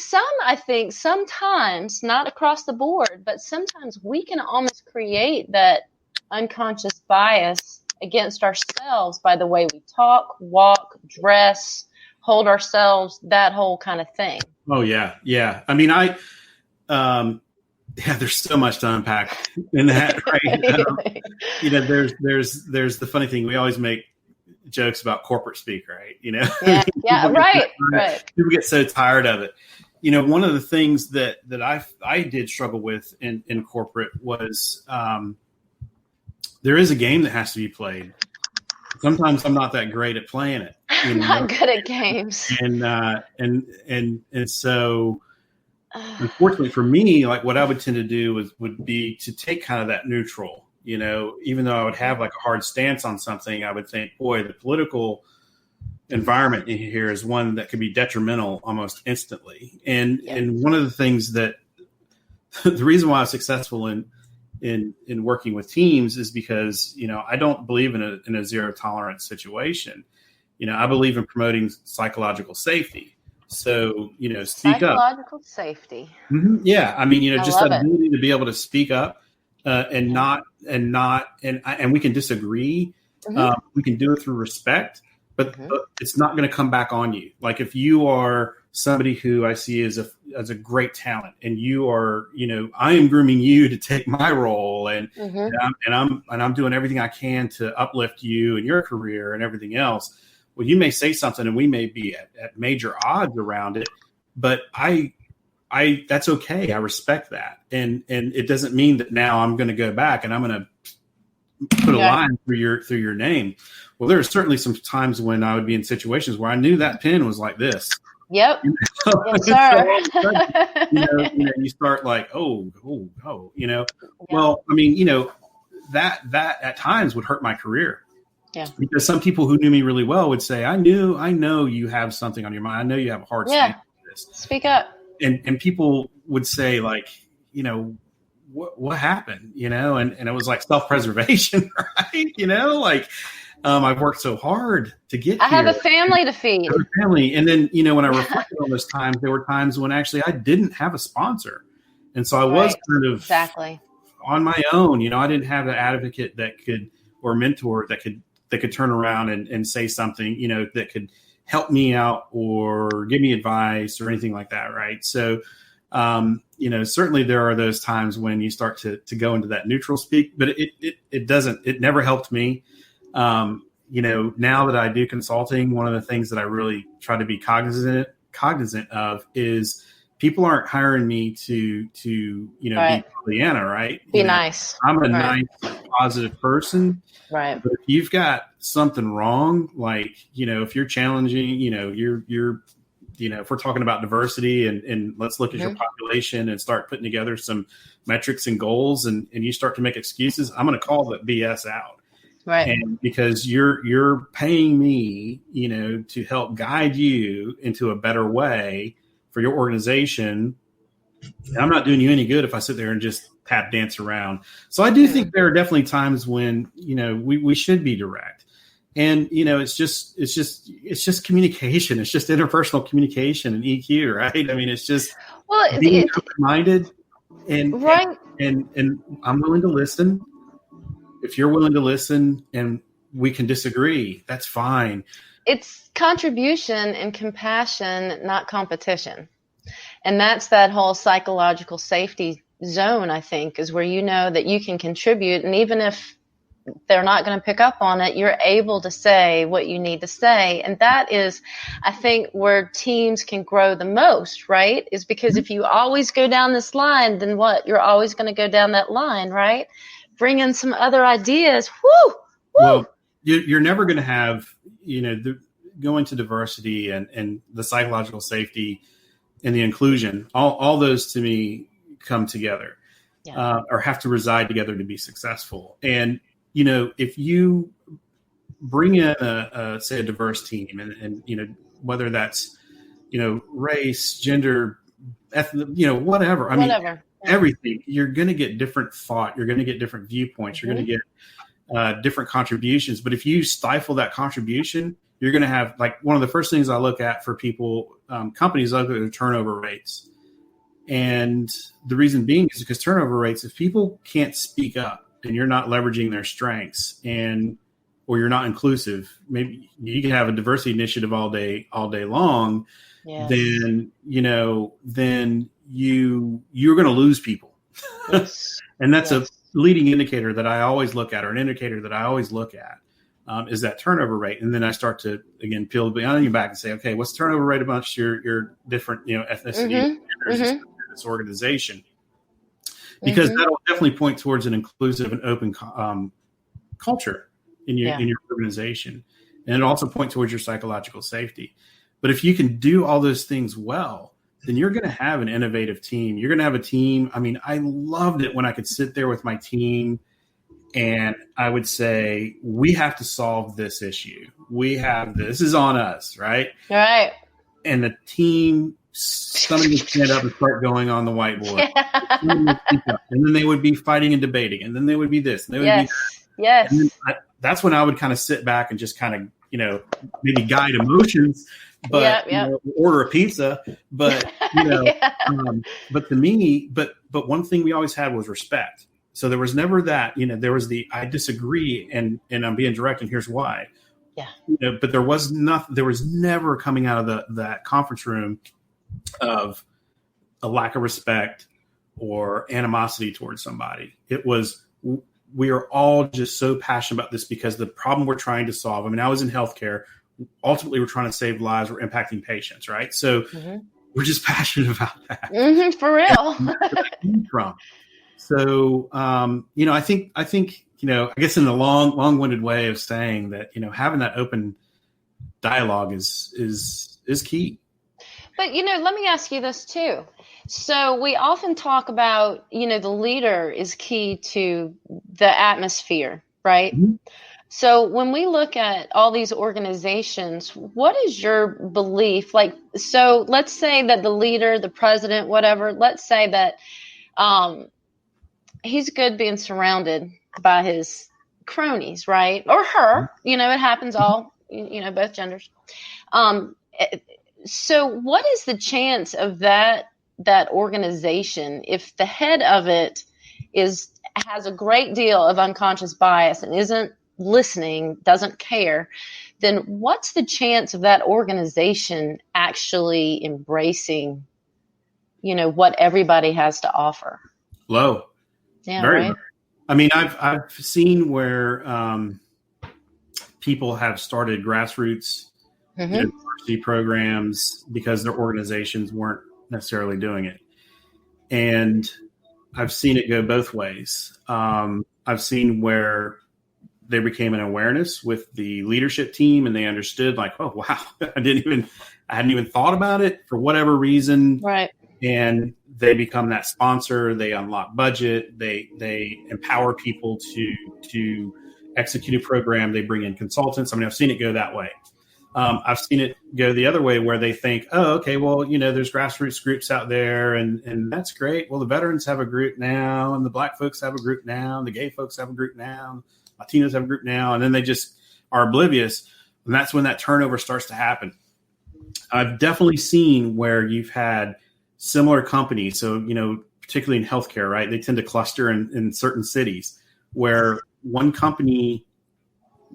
I think sometimes, not across the board, but sometimes we can almost create that unconscious bias against ourselves by the way we talk, walk, dress, hold ourselves, that whole kind of thing. Oh yeah. Yeah. I mean, yeah, there's so much to unpack in that, right? There's the funny thing. We always make jokes about corporate speak, right? Yeah, right. People get so tired of it. One of the things that I did struggle with in corporate was there is a game that has to be played. Sometimes I'm not that great at playing it. I'm not good at games. And so unfortunately for me, like what I would tend to do would be to take kind of that neutral, even though I would have like a hard stance on something, I would think, boy, the political environment in here is one that could be detrimental almost instantly. And one of the things that the reason why I was successful in working with teams is because, I don't believe in a zero tolerance situation. I believe in promoting psychological safety. So, speak up. Psychological safety. Mm-hmm. Yeah. I mean, just that ability to be able to speak up and we can disagree. Mm-hmm. We can do it through respect, but it's not going to come back on you. Like if you are somebody who I see as a great talent and you are, I am grooming you to take my role and I'm doing everything I can to uplift you and your career and everything else. Well, you may say something and we may be at major odds around it, but I that's okay. I respect that. And it doesn't mean that now I'm going to go back and I'm going to put a line through your name. Well, there are certainly some times when I would be in situations where I knew that pen was like this. Yep. Yes, sir. So, you start like, oh. Well, I mean, that at times would hurt my career. Yeah. Because some people who knew me really well would say, I know you have something on your mind. I know you have a hard stance on this. Speak up. And people would say like, what happened, and it was like self-preservation, right? I've worked so hard to get I here. have a family to feed. And then, when I reflected on those times, there were times when actually I didn't have a sponsor. And so I was kind of on my own. I didn't have an advocate or mentor that could turn around and say something, that could help me out or give me advice or anything like that. Right. So, certainly there are those times when you start to go into that neutral speak, but it never helped me. Now that I do consulting, one of the things that I really try to be cognizant of is people aren't hiring me to be Pollyanna, right? Be nice. I'm a nice, positive person. Right. But if you've got something wrong, like, if you're challenging, you're if we're talking about diversity and let's look at your population and start putting together some metrics and goals and you start to make excuses, I'm going to call that BS out. Right. And because you're paying me, to help guide you into a better way for your organization. And I'm not doing you any good if I sit there and just tap dance around. So I do think there are definitely times when, we should be direct. And, it's just communication. It's just interpersonal communication and EQ, right? I mean, it's just being open-minded and I'm willing to listen. If you're willing to listen and we can disagree, that's fine. It's contribution and compassion, not competition. And that's that whole psychological safety zone, I think, is where you know that you can contribute. And even if they're not going to pick up on it, you're able to say what you need to say. And that is, I think, where teams can grow the most, right? Is because if you always go down this line, then what? You're always going to go down that line, right? Bring in some other ideas. Woo! Well, you're never going to have, going to diversity and the psychological safety and the inclusion. All those to me come together or have to reside together to be successful. And, if you bring in say a diverse team and whether that's, race, gender, ethnic, whatever. I mean, everything, you're going to get different thought. You're going to get different viewpoints. You're going to get different contributions. But if you stifle that contribution, you're going to have, like, one of the first things I look at for people, companies, I look at their turnover rates. And the reason being is because turnover rates, if people can't speak up and you're not leveraging their strengths and or you're not inclusive, maybe you can have a diversity initiative all day long, Yes. then, then you're going to lose people. Yes. And that's Yes. a leading indicator that I always look at, or an indicator that I always look at, is that turnover rate. And then I start to, again, peel the onion back and say, okay, what's the turnover rate amongst your different, ethnicity in this organization? Because that'll definitely point towards an inclusive and open culture in your organization. And it'll also point towards your psychological safety. But if you can do all those things well, then you're going to have an innovative team. You're going to have a team. I mean, I loved it when I could sit there with my team and I would say, we have to solve this issue. This is on us, right? Right. And the team, somebody would stand up and start going on the whiteboard. And then they would be fighting and debating. And then they would be this. And they would be that. Yes. And then that's when I would kind of sit back and just kind of, maybe guide emotions, but order a pizza. But, but to me, but one thing we always had was respect. So there was never that, there was I disagree and I'm being direct and here's why. Yeah. But there was never coming out of that conference room of a lack of respect or animosity towards somebody. It was, we are all just so passionate about this because the problem we're trying to solve. I mean, I was in healthcare. Ultimately, we're trying to save lives. We're impacting patients, right? So we're just passionate about that. For real. So, I think, I guess in the long-winded way of saying that, having that open dialogue is key. But, let me ask you this too. So we often talk about, the leader is key to the atmosphere, right? Mm-hmm. So when we look at all these organizations, what is your belief? So let's say that the leader, the president, whatever, let's say that he's good being surrounded by his cronies, right? Or her, it happens all, both genders. So what is the chance of that organization, if the head of it has a great deal of unconscious bias and isn't listening, doesn't care, then what's the chance of that organization actually embracing, what everybody has to offer? Low. Yeah, very right. low. I mean, I've seen where people have started grassroots diversity programs because their organizations weren't necessarily doing it. And I've seen it go both ways. I've seen where there became an awareness with the leadership team and they understood like, oh, wow, I hadn't even thought about it for whatever reason. Right. And they become that sponsor. They unlock budget. They empower people to execute a program. They bring in consultants. I mean, I've seen it go that way. I've seen it go the other way where they think, oh, okay, well, there's grassroots groups out there and that's great. Well, the veterans have a group now and the Black folks have a group now and the gay folks have a group now, Latinos have a group now. And then they just are oblivious. And that's when that turnover starts to happen. I've definitely seen where you've had similar companies. So, particularly in healthcare, right? They tend to cluster in certain cities where one company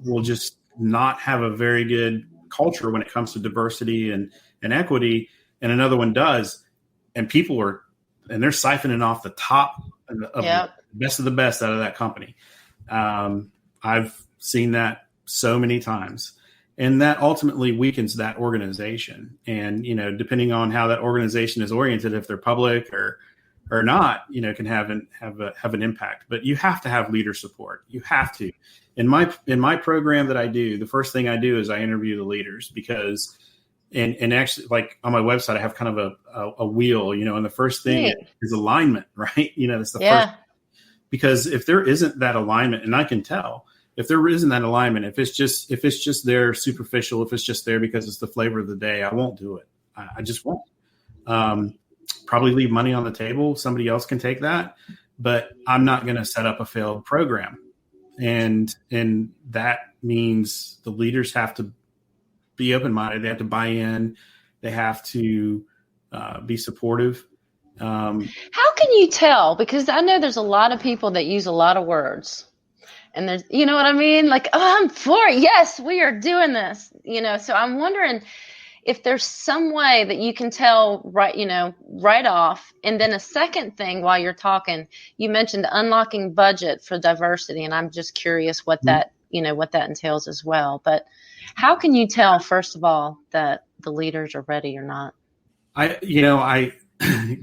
will just not have a very good culture when it comes to diversity and equity, and another one does, and they're siphoning off the top of the best of the best out of that company. I've seen that so many times, and that ultimately weakens that organization. And depending on how that organization is oriented, if they're public or not, can have an impact. But you have to have leader support. You have to. In my program that I do, the first thing I do is I interview the leaders because, and actually, like on my website, I have kind of a wheel, and the first thing is alignment, right? That's the first. Because if there isn't that alignment, and I can tell if there isn't that alignment, if it's just there superficial, if it's just there because it's the flavor of the day, I won't do it. I just won't. Probably leave money on the table. Somebody else can take that, but I'm not going to set up a failed program. And that means the leaders have to be open-minded. They have to buy in. They have to be supportive. How can you tell? Because I know there's a lot of people that use a lot of words. And there's, you know what I mean? Like, oh, I'm for it. Yes, we are doing this, so I'm wondering if there's some way that you can tell right off. And then a second thing, while you're talking, you mentioned unlocking budget for diversity. And I'm just curious what that entails as well. But how can you tell, first of all, that the leaders are ready or not? I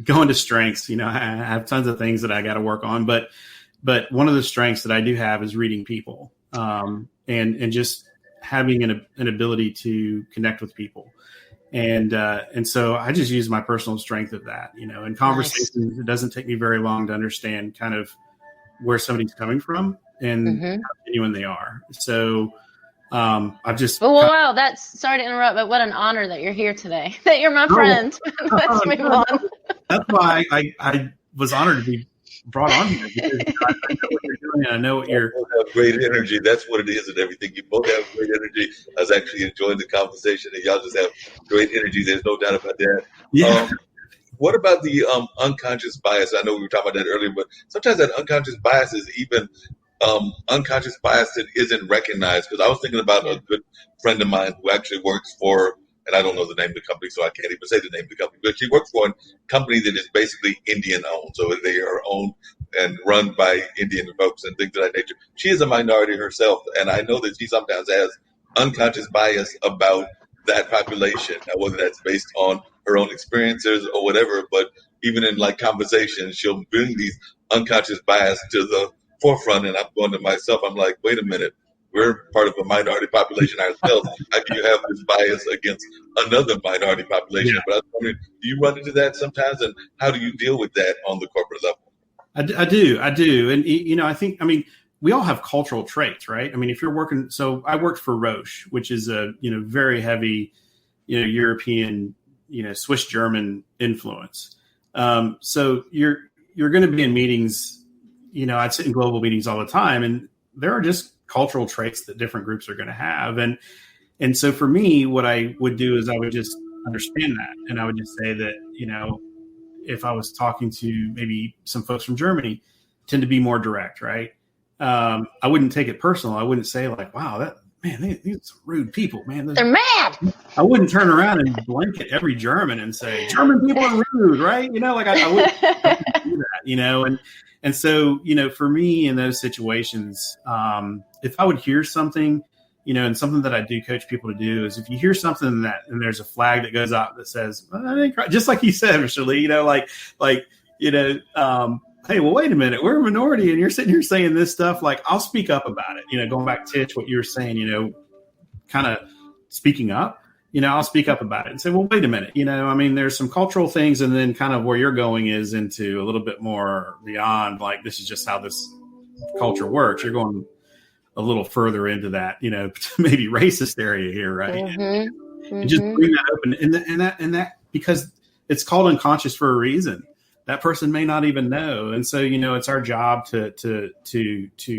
go into strengths, I have tons of things that I got to work on, but one of the strengths that I do have is reading people, and just having an ability to connect with people. And so I just use my personal strength of that, in conversations. Nice. It doesn't take me very long to understand kind of where somebody's coming from and how genuine they are. So I've just. Oh, wow. Sorry to interrupt, but what an honor that you're here today, that you're my friend. Let's move on. That's why I was honored to be brought on here, because I know what you're doing. And I know what you're. You both have great energy. That's what it is, and everything. You both have great energy. I was actually enjoying the conversation, and y'all just have great energy. There's no doubt about that. Yeah. What about the unconscious bias? I know we were talking about that earlier, but sometimes that unconscious bias is even unconscious bias that isn't recognized. Because I was thinking about a good friend of mine who actually works for, and I don't know the name of the company, so I can't even say the name of the company, but she works for a company that is basically Indian owned. So they are owned and run by Indian folks and things of that nature. She is a minority herself, and I know that she sometimes has unconscious bias about that population, whether that's based on her own experiences or whatever. But even in like conversations, she'll bring these unconscious bias to the forefront, and I'm going to myself, I'm like, wait a minute. We're part of a minority population ourselves. How can you have this bias against another minority population? Yeah. But I was wondering, do you run into that sometimes, and how do you deal with that on the corporate level? I do. And, I think, we all have cultural traits, right? If you're working, so I worked for Roche, which is a, very heavy, European, Swiss German influence. So you're going to be in meetings, I'd sit in global meetings all the time, and there are just cultural traits that different groups are going to have. And so for me, what I would do is I would just understand that. And I would just say that, if I was talking to maybe some folks from Germany, tend to be more direct, right? I wouldn't take it personal. I wouldn't say like, wow, these are rude people, man. They're mad. I wouldn't turn around and blanket every German and say, German people are rude, right? I wouldn't do that, And so, for me in those situations, if I would hear something, and something that I do coach people to do is if you hear something and there's a flag that goes out that says, just like you said, Mr. Lee, hey, well, wait a minute, we're a minority and you're sitting here saying this stuff, like I'll speak up about it. Going back to Tish, what you were saying, kind of speaking up, I'll speak up about it and say, well, wait a minute, there's some cultural things, and then kind of where you're going is into a little bit more beyond, like, this is just how this culture works. You're going a little further into that, maybe racist area here, right? And just bring that open, and that because it's called unconscious for a reason. That person may not even know, and so it's our job to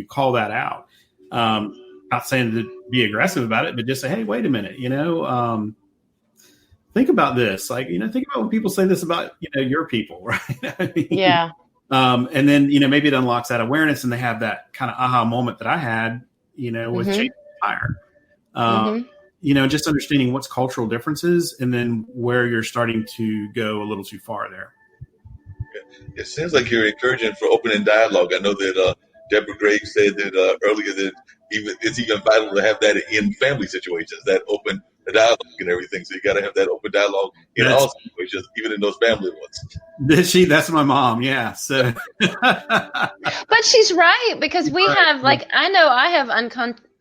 call that out. Not saying to be aggressive about it, but just say, hey, wait a minute, think about this. Like, think about when people say this about, your people, right? Yeah. And then, maybe it unlocks that awareness, and they have that kind of aha moment that I had, with Chase Fire. Just understanding what's cultural differences, and then where you're starting to go a little too far there. It seems like you're encouraging for open dialogue. I know that Deborah Graves said that earlier that it's even vital to have that in family situations, that open dialogue and everything. So you got to have that open dialogue in all situations, even in those family ones. That's my mom. Yeah. So, but she's right, because we have, like, I know I have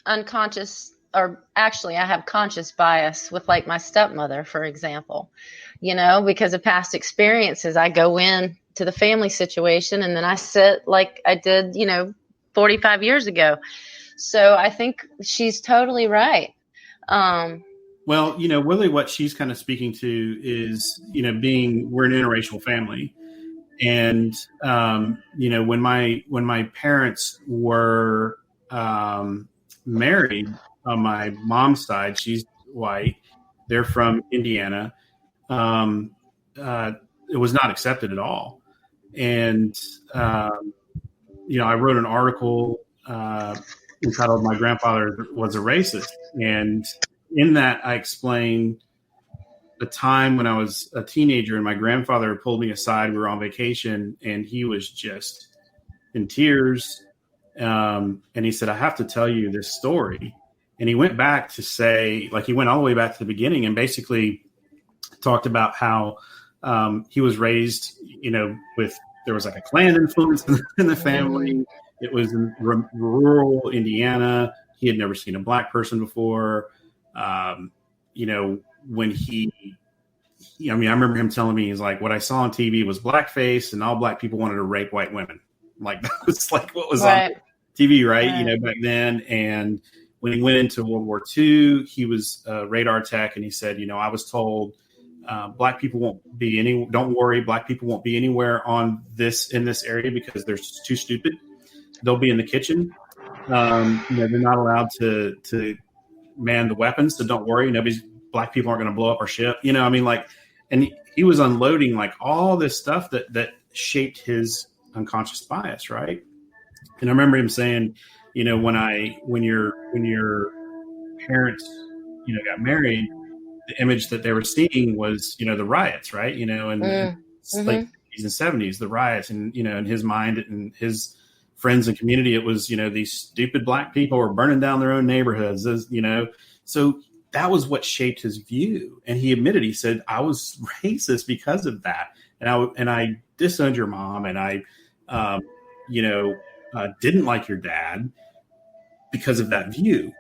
unconscious, or actually I have conscious bias with, like, my stepmother, for example, because of past experiences. I go in to the family situation and then I sit like I did, 45 years ago. So I think she's totally right. Well, really what she's kind of speaking to is, we're an interracial family. And, when my parents were married on my mom's side, she's white, they're from Indiana. It was not accepted at all. And, I wrote an article entitled "My Grandfather Was a Racist," and in that I explain the time when I was a teenager and my grandfather pulled me aside. We were on vacation, and he was just in tears. And he said, "I have to tell you this story." And he went back to say, like, he went all the way back to the beginning and basically talked about how he was raised, with, there was like a Klan influence in the family. It was in rural Indiana. He had never seen a black person before. When I remember him telling me, he's like, what I saw on TV was blackface and all black people wanted to rape white women. Like, that was like what was on TV, right? Back then. And when he went into World War II, he was a radar tech, and he said, I was told black people won't be don't worry, black people won't be anywhere in this area because they're too stupid. They'll be in the kitchen. They're not allowed to man the weapons, so don't worry. Black people aren't going to blow up our ship. And he was unloading like all this stuff that shaped his unconscious bias, right? And I remember him saying, when your parents, got married, the image that they were seeing was, the riots, right? And like 60s and 70s, the riots, and in his mind and his friends and community, it was, these stupid black people were burning down their own neighborhoods, so that was what shaped his view. And he admitted, he said, I was racist because of that. And I disowned your mom, and I, didn't like your dad because of that view.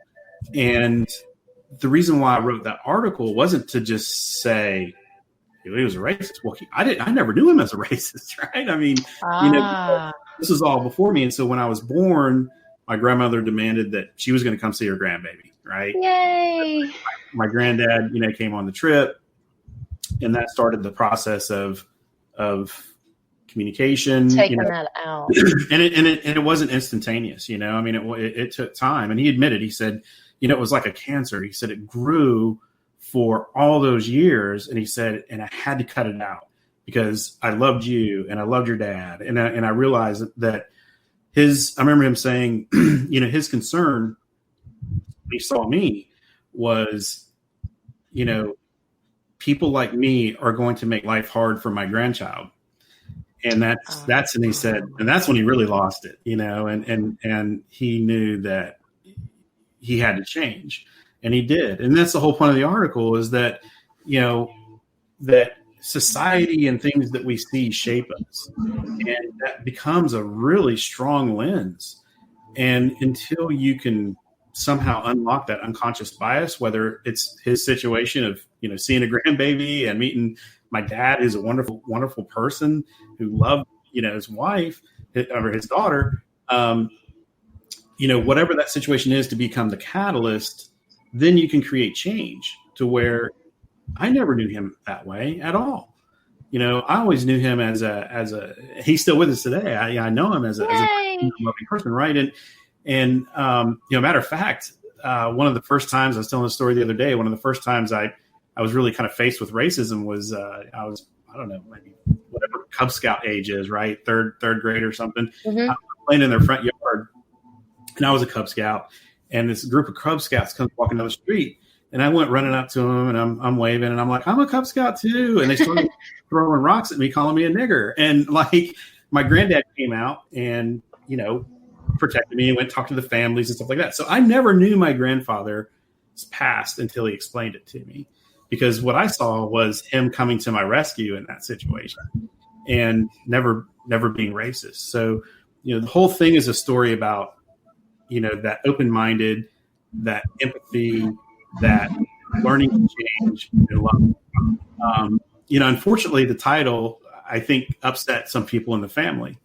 And the reason why I wrote that article wasn't to just say he was a racist. Well, I never knew him as a racist, right? This was all before me. And so when I was born, my grandmother demanded that she was going to come see her grandbaby, right? Yay. My granddad, came on the trip, and that started the process of communication. Taking that out. And it wasn't instantaneous, it took time. And he admitted, he said, it was like a cancer. He said it grew for all those years. And he said, and I had to cut it out because I loved you and I loved your dad. And I realized that I remember him saying, his concern when he saw me was, people like me are going to make life hard for my grandchild. And and he said, and that's when he really lost it, and he knew that he had to change, and he did. And that's the whole point of the article, is that, that society and things that we see shape us, and that becomes a really strong lens. And until you can somehow unlock that unconscious bias, whether it's his situation of, seeing a grandbaby and meeting my dad, who's a wonderful, wonderful person who loved, his wife or his daughter, whatever that situation is, to become the catalyst, then you can create change to where I never knew him that way at all. I always knew him as a, he's still with us today. I know him as a loving person. Right. And matter of fact, one of the first times, I was telling the story the other day, one of the first times I was really kind of faced with racism was, I don't know, maybe whatever Cub Scout age is, right? Third grade or something. I was playing in their front yard, and I was a Cub Scout, and this group of Cub Scouts comes walking down the street, and I went running up to them, and I'm waving, and I'm like, I'm a Cub Scout too. And they started throwing rocks at me, calling me a nigger. And like, my granddad came out and, protected me and went and talked to the families and stuff like that. So I never knew my grandfather's past until he explained it to me, because what I saw was him coming to my rescue in that situation and never being racist. So, the whole thing is a story about, that open-minded, that empathy, that learning to change and love. Unfortunately, the title, I think, upset some people in the family.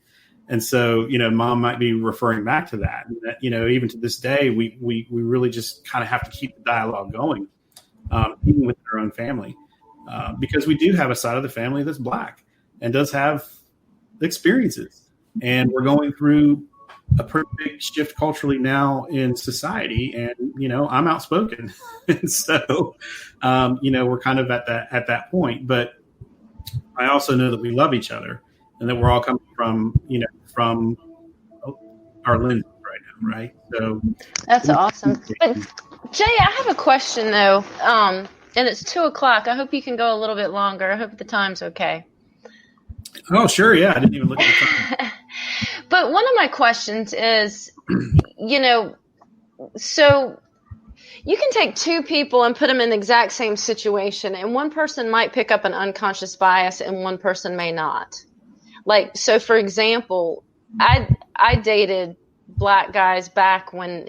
And so, mom might be referring back to that. And that, even to this day, we really just kind of have to keep the dialogue going, even with our own family, because we do have a side of the family that's Black and does have experiences. And we're going through a pretty big shift culturally now in society. And, I'm outspoken. And so, we're kind of at that point. But I also know that we love each other, and that we're all coming from our lenses right right? So That's awesome. But Jay, I have a question though, and it's 2:00. I hope you can go a little bit longer. I hope the time's okay. Oh, sure, yeah. I didn't even look at the time. But one of my questions is, so you can take two people and put them in the exact same situation, and one person might pick up an unconscious bias and one person may not. Like, so for example, I dated black guys back when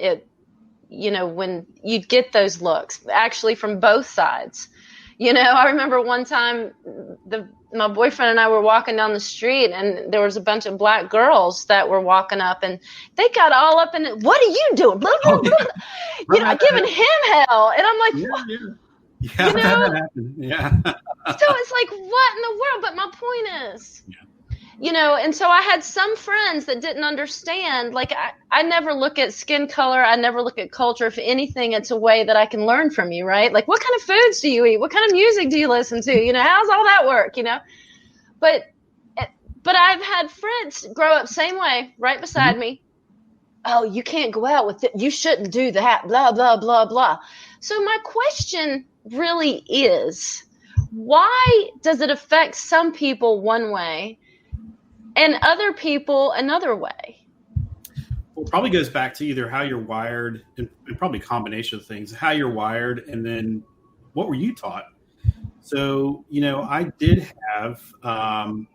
when you'd get those looks actually from both sides. I remember one time my boyfriend and I were walking down the street and there was a bunch of black girls that were walking up and they got all up in it. What are you doing? Blah, blah, blah. Giving him hell. And I'm like, what? Yeah, that happened. Yeah. So it's like, what in the world? But my point is, and so I had some friends that didn't understand. Like, I never look at skin color. I never look at culture. If anything, it's a way that I can learn from you, right? Like, what kind of foods do you eat? What kind of music do you listen to? How's all that work, But I've had friends grow up same way, right beside me. Oh, you can't go out with it. You shouldn't do that, blah, blah, blah, blah. So my question really is, why does it affect some people one way and other people another way? Well, it probably goes back to either how you're wired and probably a combination of things, how you're wired, and then what were you taught? So, I did have, I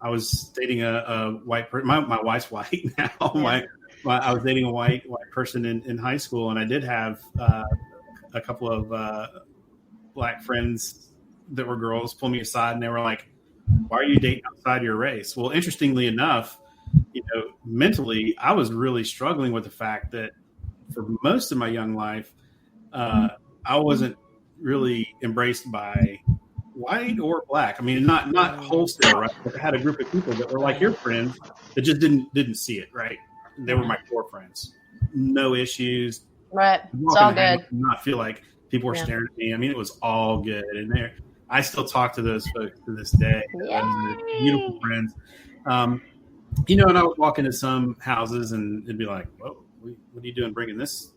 was dating a white person. My wife's white now. Yeah. I was dating a white person in high school, and I did have a couple of black friends that were girls pull me aside, and they were like, "Why are you dating outside your race?" Well, interestingly enough, mentally, I was really struggling with the fact that for most of my young life, I wasn't really embraced by white or black. I mean, not wholesale, right? But I had a group of people that were like your friends that just didn't see it, right? They were my core friends. No issues. Right. It's all good. Not feel like people were staring at me. I mean, it was all good. And I still talk to those folks to this day. Beautiful friends. And I would walk into some houses and it'd be like, "Whoa, what are you doing bringing this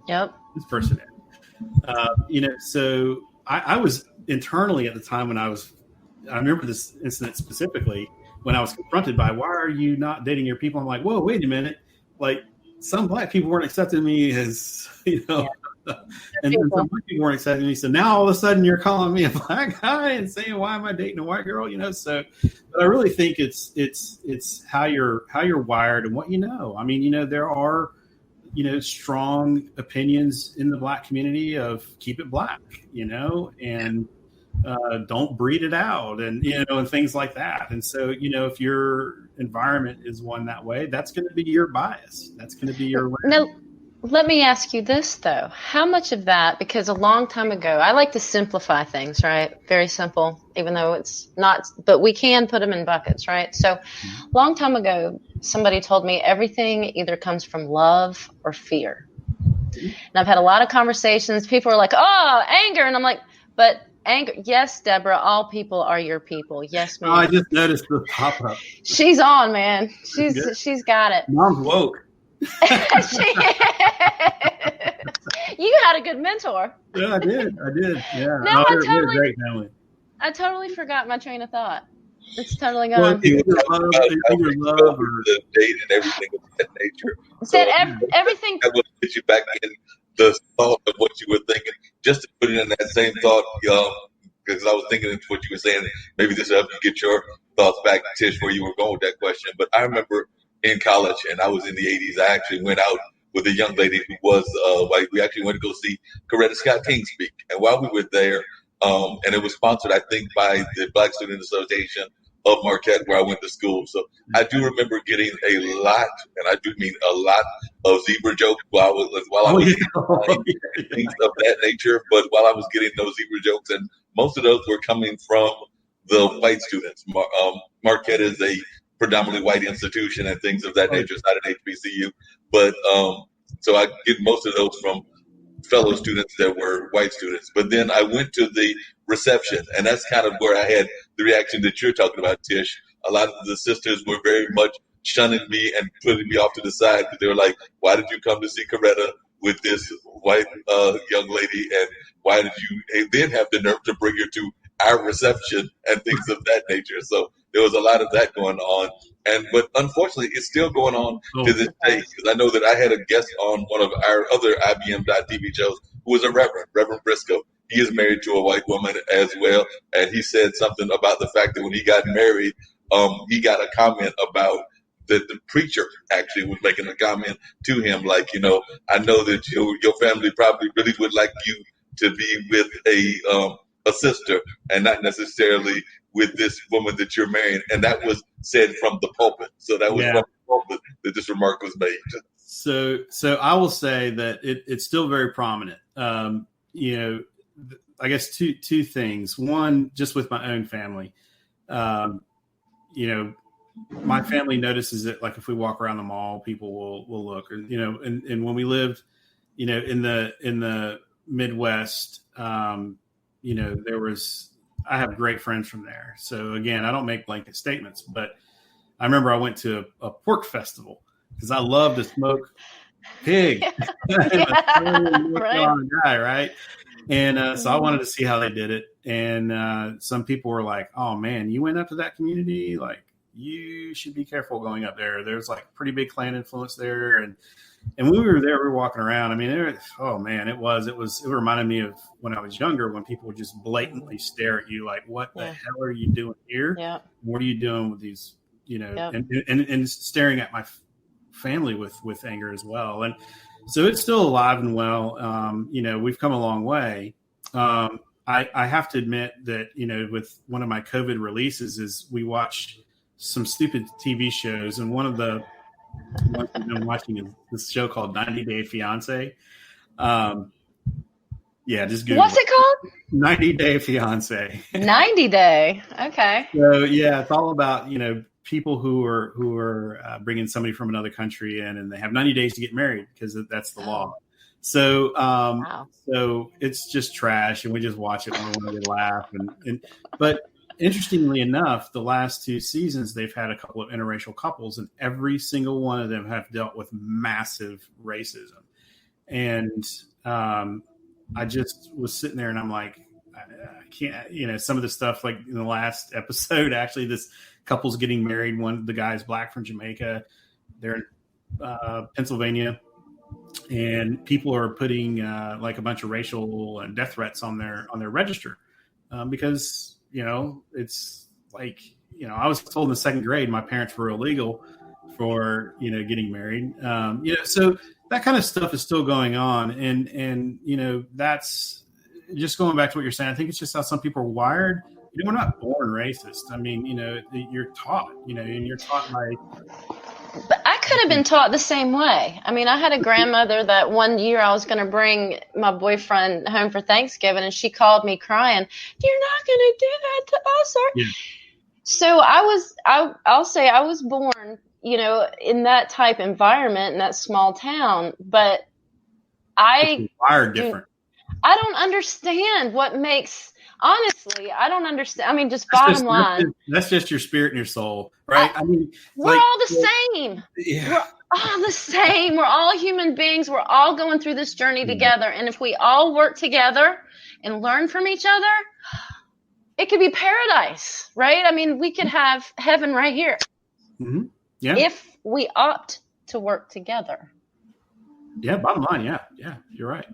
this person in?" So I was internally at the time when I remember this incident specifically when I was confronted by, "Why are you not dating your people?" I'm like, "Whoa, wait a minute. Like, some black people weren't accepting me as, and some white people weren't accepting me. So now all of a sudden you're calling me a black guy and saying, why am I dating a white girl?" So, but I really think it's how you're wired and what you know. I mean, there are, strong opinions in the black community of keep it black, and don't breed it out, and and things like that. And so, if your environment is one that way, that's going to be your bias. That's going to be your. Now, let me ask you this though: how much of that? Because a long time ago, I like to simplify things, right? Very simple, even though it's not. But we can put them in buckets, right? So, long time ago, somebody told me everything either comes from love or fear. And I've had a lot of conversations. People are like, "Oh, anger," and I'm like, "But." Anger. Yes, Deborah, all people are your people. Yes, ma'am. Oh, I just noticed the pop-up. She's on, man. She's got it. Mom's woke. You had a good mentor. Yeah, I did. Yeah. No, I totally forgot my train of thought. It's totally gone. Love or the date and everything of that nature. Everything that will get you back in the thought of what you were thinking, just to put it in that same thought, because I was thinking of what you were saying. Maybe this will help you get your thoughts back, Tish, where you were going with that question. But I remember in college, and I was in the 80s, I actually went out with a young lady who was white. We actually went to go see Coretta Scott King speak. And while we were there, and it was sponsored, I think, by the Black Student Association of Marquette, where I went to school. So I do remember getting a lot, and I do mean a lot, of zebra jokes while I was things of that nature. But while I was getting those zebra jokes, and most of those were coming from the white students. Marquette is a predominantly white institution and things of that nature. It's not an HBCU, but so I get most of those from fellow students that were white students. But then I went to the reception, and that's kind of where I had the reaction that you're talking about, Tish. A lot of the sisters were very much shunning me and putting me off to the side because they were like, "Why did you come to see Coretta with this white young lady, and why did you then have the nerve to bring her to our reception and things of that nature?" So there was a lot of that going on, but unfortunately, it's still going on to this day. Because I know that I had a guest on one of our other IBM.TV shows who was a Reverend Briscoe. He is married to a white woman as well, and he said something about the fact that when he got married, he got a comment about that the preacher actually was making a comment to him, like, I know that your family probably really would like you to be with a sister and not necessarily with this woman that you're marrying. And that was said from the pulpit. So that was from the pulpit that this remark was made. So I will say that it's still very prominent. I guess two things. One, just with my own family, my family notices it. Like if we walk around the mall, people will look, and when we lived, in the Midwest, I have great friends from there. So again, I don't make blanket statements, but I remember I went to a pork festival because I love to smoke pig. Right. Guy, right? And so I wanted to see how they did it. And some people were like, "Oh man, you went up to that community? Like, you should be careful going up there. There's like pretty big Klan influence there." And when we were there, we were walking around. I mean, it reminded me of when I was younger, when people would just blatantly stare at you like, "What the hell are you doing here? Yeah. What are you doing with these?" And staring at my family with anger as well. And so it's still alive and well. We've come a long way. I have to admit that, with one of my COVID releases is we watch some stupid TV shows. And one of the ones we've been watching is this show called 90 Day Fiance. Just Google What's it called? 90 Day Fiance. 90 Day. Okay. So it's all about, people who are bringing somebody from another country in, and they have 90 days to get married because that's the law. So, so it's just trash, and we just watch it when we want to laugh. But interestingly enough, the last 2 seasons, they've had a couple of interracial couples, and every single one of them have dealt with massive racism. And I just was sitting there and I'm like, I can't, some of the stuff, like in the last episode, actually, this couple's getting married. The guy's black from Jamaica. They're in Pennsylvania, and people are putting like a bunch of racial and death threats on their register because, it's like, I was told in the 2nd grade my parents were illegal for, getting married. So that kind of stuff is still going on. And that's just going back to what you're saying. I think it's just how some people are wired. We're not born racist. I mean, you're taught, and you're taught by. But I could have been taught the same way. I mean, I had a grandmother that one year I was going to bring my boyfriend home for Thanksgiving, and she called me crying, "You're not going to do that to us." Yeah. So I'll say I was born, in that type environment, in that small town, but I wired different. I don't understand what makes. Honestly, I don't understand. I mean, just bottom line. That's just your spirit and your soul, right? We're all the same. Yeah. We're all the same. We're all human beings. We're all going through this journey together. And if we all work together and learn from each other, it could be paradise, right? I mean, we could have heaven right here. Mm-hmm. Yeah. If we opt to work together. Yeah, bottom line, yeah, you're right.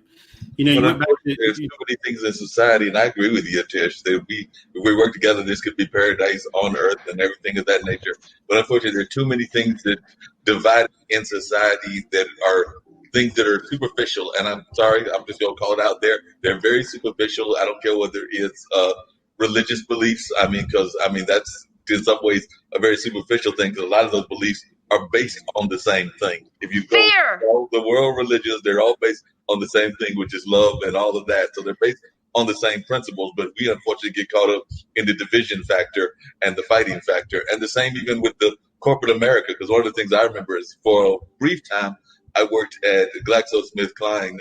There's so many things in society, and I agree with you, Tish, that if we work together, this could be paradise on earth and everything of that nature. But unfortunately, there are too many things that divide in society that are things that are superficial. And I'm sorry, I'm just going to call it out there. They're very superficial. I don't care whether it's religious beliefs. Because that's in some ways a very superficial thing, because a lot of those beliefs are based on the same thing. If you go all the world religions, they're all based on the same thing, which is love and all of that. So they're based on the same principles, but we unfortunately get caught up in the division factor and the fighting factor. And the same even with the corporate America, because one of the things I remember is for a brief time, I worked at GlaxoSmithKline,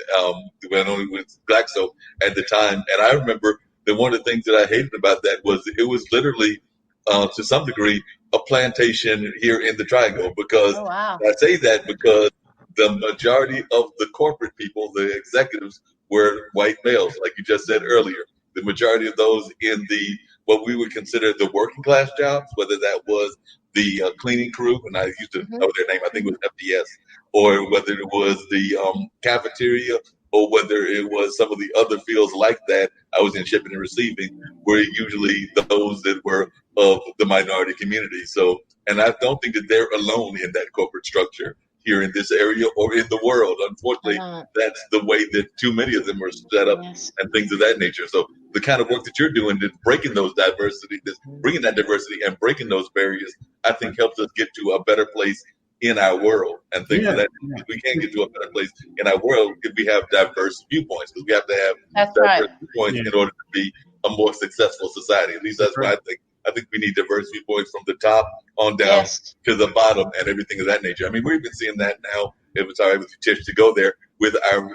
when I was Glaxo at the time. And I remember that one of the things that I hated about that was it was literally, to some degree, a plantation here in the Triangle, because Oh, wow. I say that because the majority of the corporate people, the executives, were white males, like you just said earlier. The majority of those in the what we would consider the working class jobs, whether that was the cleaning crew, and I used to know their name, I think it was FDS, or whether it was the cafeteria, or whether it was some of the other fields like that. I was in shipping and receiving, were usually those that were of the minority community. So, and I don't think that they're alone in that corporate structure here in this area or in the world. Unfortunately, that's the way that too many of them are set up, and things of that nature. So the kind of work that you're doing, that's breaking those diversity, that's bringing that diversity and breaking those barriers, I think helps us get to a better place in our world, and things of that. We can't get to a better place in our world if we have diverse viewpoints, because we have to have diverse viewpoints in order to be a more successful society. At least that's what I think. I think we need diverse viewpoints from the top on down to the bottom, and everything of that nature. I mean, we've been seeing that now, if it's all right with you, Tish, to go there, with our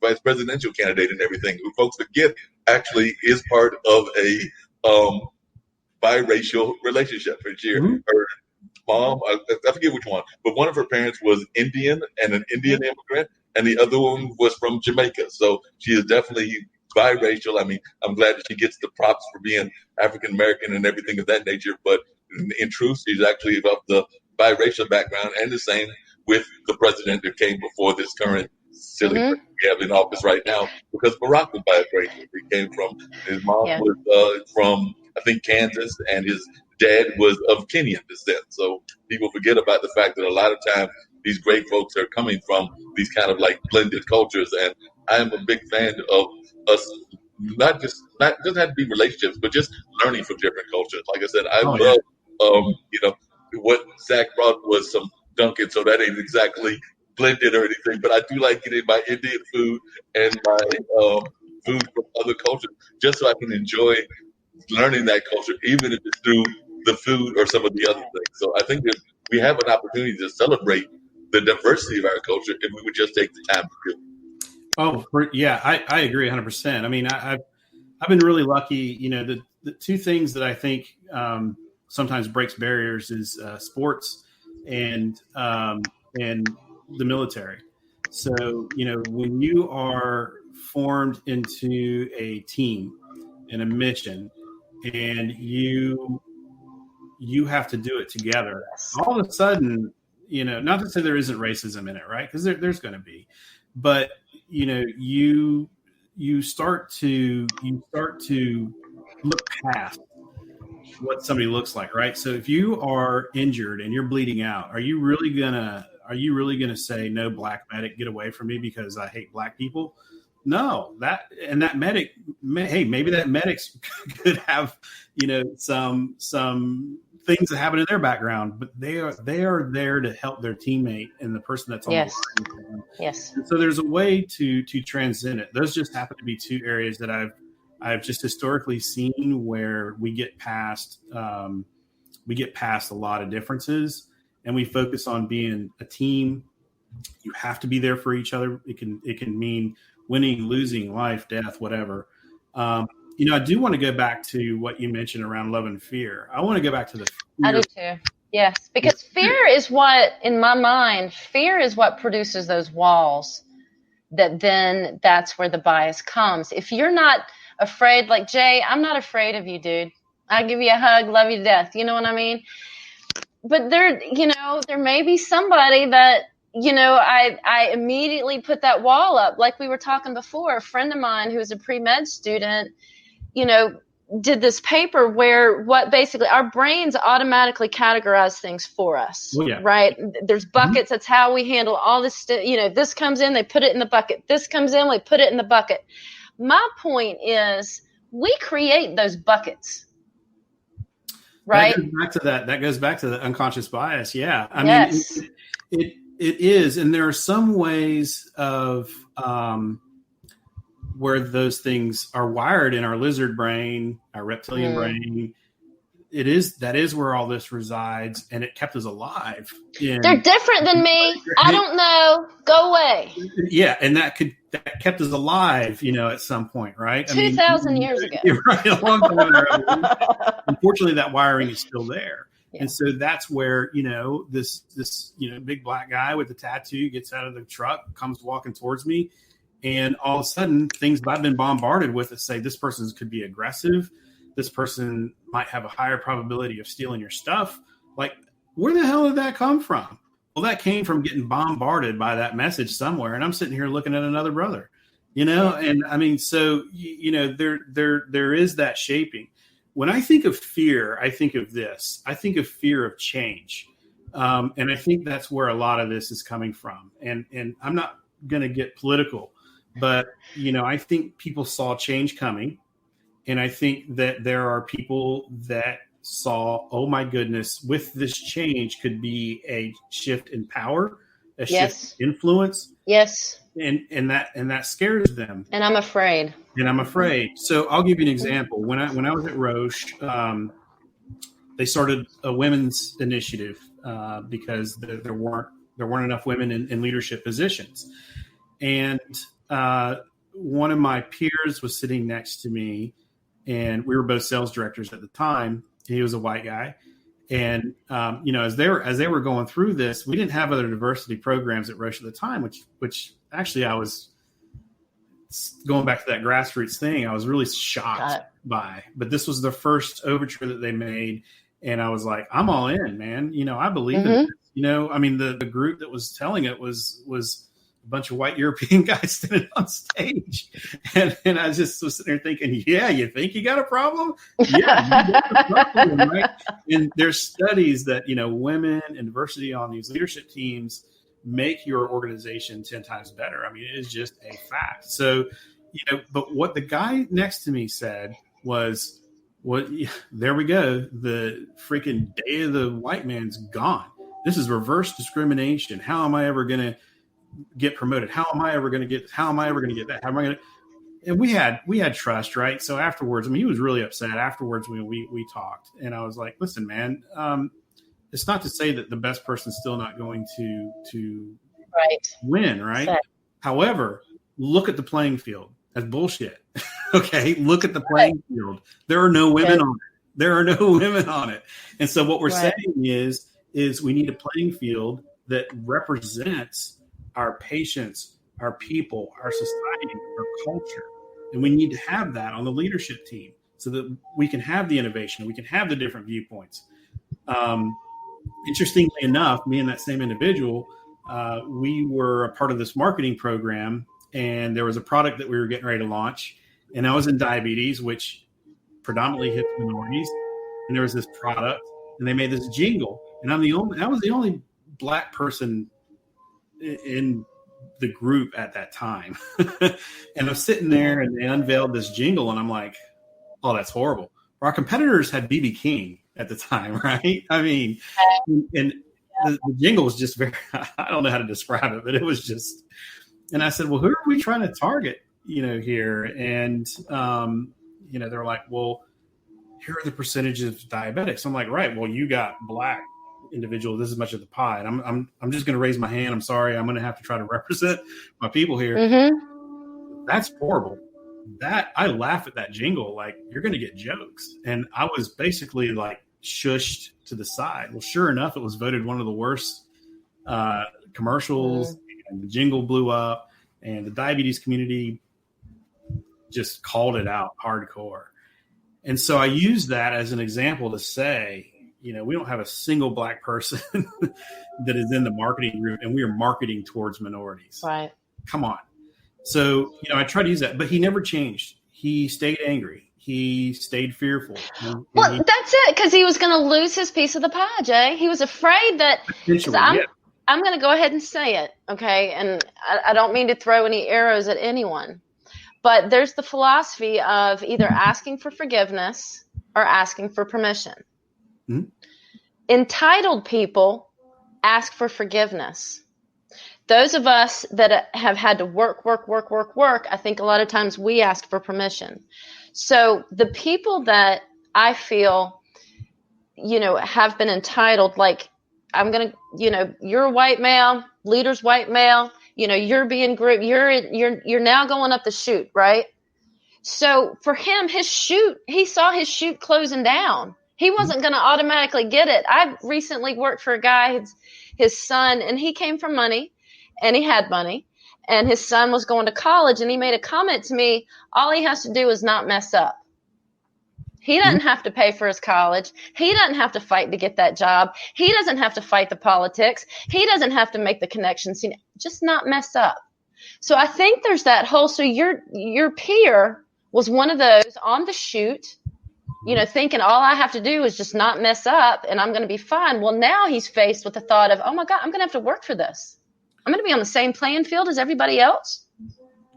vice presidential candidate and everything, who folks forget actually is part of a biracial relationship. Her mom, I forget which one, but one of her parents was Indian and an Indian immigrant, and the other one was from Jamaica. So she is definitely biracial. I mean, I'm glad that she gets the props for being African American and everything of that nature, but in truth, she's actually of the biracial background, and the same with the president that came before this current silly president we have in office right now, because Barack was biracial. He came from, his mom was from, I think, Kansas, and his dad was of Kenyan descent. So people forget about the fact that a lot of times these great folks are coming from these kind of like blended cultures, and I am a big fan of us not doesn't have to be relationships, but just learning from different cultures. Like I said, I love what Zach brought was some Dunkin', so that ain't exactly blended or anything, but I do like getting my Indian food and my food from other cultures, just so I can enjoy learning that culture, even if it's through the food or some of the other things. So I think that we have an opportunity to celebrate the diversity of our culture if we would just take the time to do it. Oh, yeah, I agree 100%. I mean, I've been really lucky. You know, the two things that I think sometimes breaks barriers is sports and the military. So, you know, when you are formed into a team and a mission, and you have to do it together, all of a sudden, you know, not to say there isn't racism in it, right? Because there's going to be, but you know, you start to look past what somebody looks like, right? So if you are injured and you're bleeding out, are you really gonna say, no, black medic, get away from me because I hate black people? No, that medic, hey, maybe that medic could have, you know, some things that happen in their background, but they are there to help their teammate and the person that's on the line. Yes. So there's a way to transcend it. Those just happen to be two areas that I've just historically seen where we get past a lot of differences, and we focus on being a team. You have to be there for each other. It can mean winning, losing, life, death, whatever. You know, I do want to go back to what you mentioned around love and fear. I want to go back to the fear. I do too. Yes, because fear is what, in my mind, fear is what produces those walls that's where the bias comes. If you're not afraid, like Jay, I'm not afraid of you, dude. I give you a hug, love you to death. You know what I mean? But there may be somebody that, you know, I immediately put that wall up. Like we were talking before, a friend of mine who was a pre-med student, you know, did this paper where what basically our brains automatically categorize things for us, right? There's buckets. That's how we handle all this. You know, this comes in, they put it in the bucket. This comes in, we put it in the bucket. My point is we create those buckets. Right. That goes back to the unconscious bias. Yeah. I mean, it is. And there are some ways of where those things are wired in our lizard brain, our reptilian brain. That is where all this resides, and it kept us alive. They're different than me. I don't know. Go away. Yeah. And that kept us alive, you know, at some point, right? 2,000 years ago. You're right. A long time ago. Unfortunately, that wiring is still there. Yeah. And so that's where, this, big black guy with the tattoo gets out of the truck, comes walking towards me. And all of a sudden, things that I've been bombarded with that say this person could be aggressive. This person might have a higher probability of stealing your stuff. Like, where the hell did that come from? Well, that came from getting bombarded by that message somewhere. And I'm sitting here looking at another brother, and I mean, so, there is that shaping. When I think of fear, I think of this. I think of fear of change. And I think that's where a lot of this is coming from. And I'm not going to get political, but, I think people saw change coming. And I think that there are people that saw, oh my goodness, with this change could be a shift in power, a shift in influence. Yes. And that scares them. And I'm afraid. So I'll give you an example. When I was at Roche, they started a women's initiative because there weren't enough women in leadership positions. And one of my peers was sitting next to me, and we were both sales directors at the time. He was a white guy. And, as they were going through this, we didn't have other diversity programs at Roche at the time, which actually I was going back to that grassroots thing. I was really shocked by, but this was the first overture that they made. And I was like, I'm all in, man. I believe in this. I mean, the group that was telling it was a bunch of white European guys standing on stage. And I just was sitting there thinking, yeah, you think you got a problem? Yeah, you got a problem, right? And there's studies that, women and diversity on these leadership teams make your organization 10 times better. I mean, it is just a fact. So, but what the guy next to me said was, there we go. The freaking day of the white man's gone. This is reverse discrimination. How am I ever going to get promoted? How am I ever going to get that? How am I going to? And we had trust, right? So afterwards, I mean, he was really upset. Afterwards, we talked, and I was like, listen, man, it's not to say that the best person's still not going to win, right? Right. However, look at the playing field. That's bullshit. Okay, look at the playing field. There are no women on it. And so what we're saying is we need a playing field that represents our patients, our people, our society, our culture. And we need to have that on the leadership team so that we can have the innovation, we can have the different viewpoints. Interestingly enough, me and that same individual, we were a part of this marketing program, and there was a product that we were getting ready to launch. And I was in diabetes, which predominantly hits minorities. And there was this product, and they made this jingle. And I was the only black person in the group at that time. And I'm sitting there, and they unveiled this jingle, and I'm like, oh, that's horrible. Our competitors had BB King at the time, right? I mean, and the jingle was just very, I don't know how to describe it, but it was just, and I said, well, who are we trying to target, here? And, they're like, well, here are the percentages of diabetics. I'm like, right, well, you got black individuals this is much of the pie, and I'm just going to raise my hand. I'm sorry, I'm going to have to try to represent my people here. That's horrible. That I laugh at that jingle like you're going to get jokes, and I was basically like shushed to the side. Well, sure enough, it was voted one of the worst commercials, and the jingle blew up, and the diabetes community just called it out hardcore. And so I use that as an example to say, we don't have a single black person that is in the marketing group, and we are marketing towards minorities. Right. Come on. So, I try to use that, but he never changed. He stayed angry. He stayed fearful. Well, that's it, because he was going to lose his piece of the pie, Jay. He was afraid that I'm going to go ahead and say it, okay? And I don't mean to throw any arrows at anyone, but there's the philosophy of either asking for forgiveness or asking for permission. Mm-hmm. Entitled people ask for forgiveness. Those of us that have had to work, I think a lot of times we ask for permission. So the people that I feel, have been entitled, like, I'm going to, you're a white male, leader's white male, you're being grouped, you're now going up the chute, right? So for him, he saw his chute closing down. He wasn't going to automatically get it. I recently worked for a guy, his son, and he came from money, and he had money, and his son was going to college, and he made a comment to me, all he has to do is not mess up. He doesn't have to pay for his college. He doesn't have to fight to get that job. He doesn't have to fight the politics. He doesn't have to make the connections. Just not mess up. So I think there's that whole, so your peer was one of those on the shoot, thinking all I have to do is just not mess up and I'm going to be fine. Well, now he's faced with the thought of, oh my God, I'm going to have to work for this. I'm going to be on the same playing field as everybody else.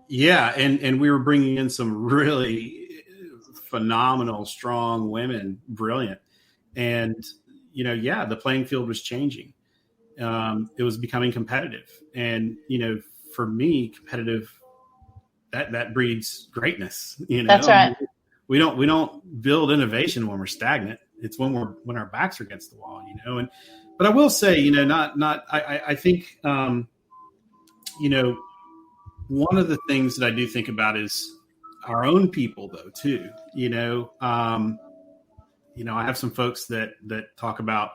Yeah. And we were bringing in some really phenomenal, strong women, brilliant. And, the playing field was changing. It was becoming competitive. And, for me, competitive, that breeds greatness. That's right. We don't build innovation when we're stagnant. It's when our backs are against the wall, but I will say, I think, one of the things that I do think about is our own people, though, too. I have some folks that talk about,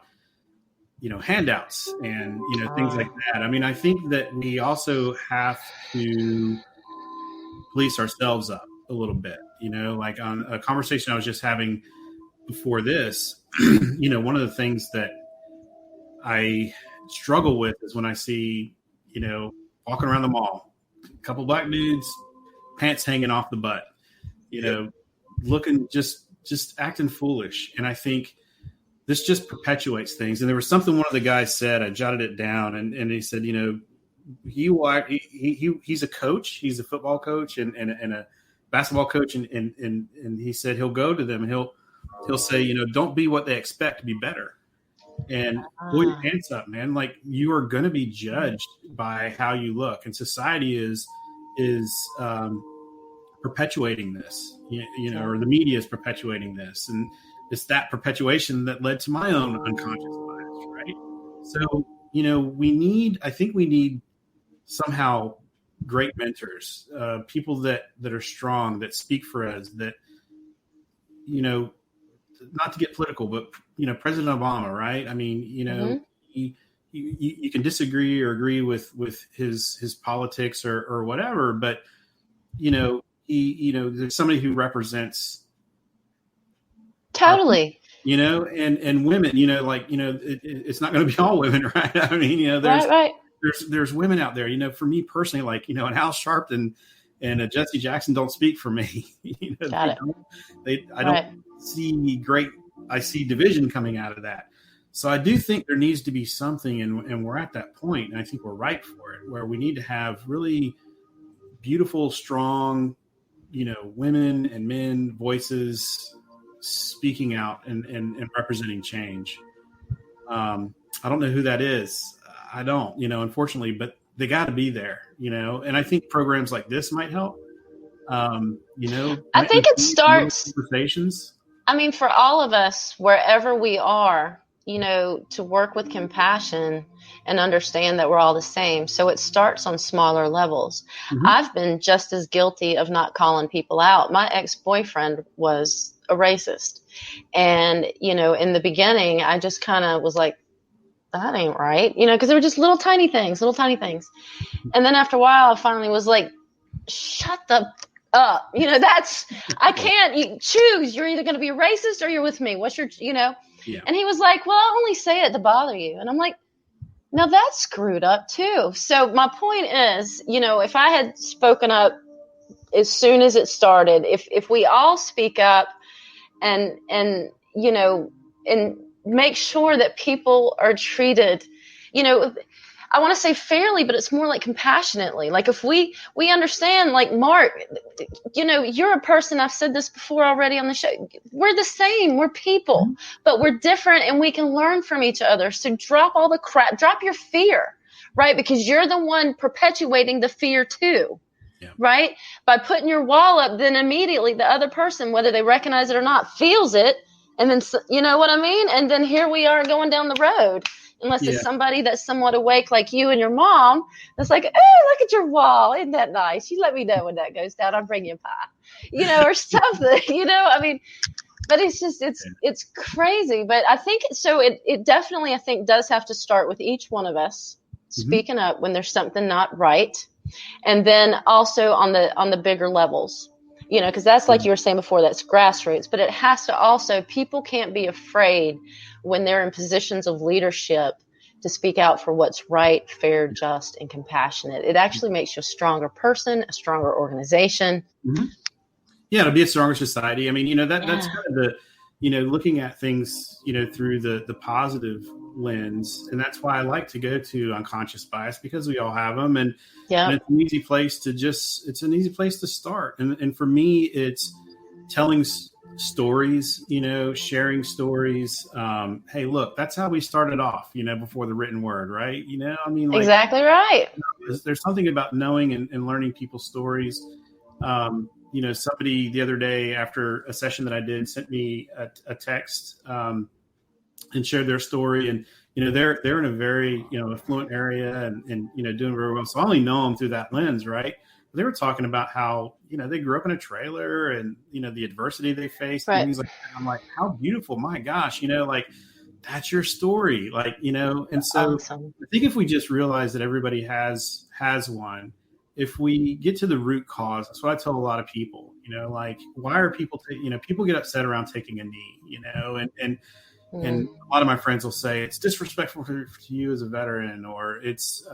handouts and, things like that. I mean, I think that we also have to police ourselves up a little bit, like on a conversation I was just having before this, one of the things that I struggle with is when I see, walking around the mall, a couple black dudes, pants hanging off the butt, looking just acting foolish. And I think this just perpetuates things. And there was something one of the guys said, I jotted it down, and he said, he's a coach, he's a football coach and a basketball coach. And he said, he'll go to them and he'll say, don't be what they expect, be better. And pull your pants up, man. Like, you are going to be judged by how you look. And society is perpetuating this, or the media is perpetuating this. And it's that perpetuation that led to my own unconscious bias, right? So, I think we need somehow great mentors, people that are strong, that speak for us, that, not to get political, but, President Obama, right? I mean, you can disagree or agree with his politics or whatever, but, there's somebody who represents totally, and women, it's not going to be all women, right? I mean, there's women out there, for me personally, like, and Al Sharpton and Jesse Jackson don't speak for me. I don't see I see division coming out of that. So I do think there needs to be something, and we're at that point, and I think we're ripe for it, where we need to have really beautiful, strong, women and men voices speaking out and representing change. I don't know who that is. I don't, unfortunately, but they got to be there, and I think programs like this might help. I think it starts conversations. I mean, for all of us, wherever we are, to work with compassion and understand that we're all the same. So it starts on smaller levels. Mm-hmm. I've been just as guilty of not calling people out. My ex-boyfriend was a racist. And, in the beginning, I just kind of was like, that ain't right, because they were just little tiny things. And then after a while, I finally was like, shut the up. I can't, you choose. You're either going to be a racist or you're with me. What's your, Yeah. And he was like, well, I only say it to bother you. And I'm like, now that's screwed up too. So my point is, if I had spoken up as soon as it started, if we all speak up and make sure that people are treated, I want to say fairly, but it's more like compassionately. Like, if we understand, like, Mark, you're a person, I've said this before already on the show, we're the same, we're people, but we're different and we can learn from each other. So drop all the crap, drop your fear, right? Because you're the one perpetuating the fear too. Yeah. Right? By putting your wall up, then immediately the other person, whether they recognize it or not, feels it. And then, you know what I mean? And then here we are going down the road. Unless it's somebody that's somewhat awake like you and your mom, that's like, oh, look at your wall. Isn't that nice? You let me know when that goes down. I'll bring you a pie, or stuff that, I mean, But it's crazy. But I think so. It definitely, I think, does have to start with each one of us speaking up when there's something not right, and then also on the bigger levels, because that's like you were saying before, that's grassroots. But it has to also, people can't be afraid when they're in positions of leadership to speak out for what's right, fair, just, and compassionate. It actually makes you a stronger person, a stronger organization. Yeah, it'll be a stronger society. I mean, that's kind of the, looking at things, through the positive lens. And that's why I like to go to unconscious bias, because we all have them. And it's an easy place to start. And for me, it's telling stories, sharing stories. Hey, look, that's how we started off, before the written word, right? Exactly right. There's something about knowing and learning people's stories. Somebody the other day after a session that I did sent me a text and shared their story, and they're in a very affluent area and doing very well. So I only know them through that lens, right? They were talking about how they grew up in a trailer and the adversity they faced and things like that. I'm like, how beautiful! My gosh, like that's your story, like and so awesome. I think if we just realize that everybody has one. If we get to the root cause, that's what I tell a lot of people, like, why are people, people get upset around taking a knee, and a lot of my friends will say it's disrespectful to you as a veteran, or it's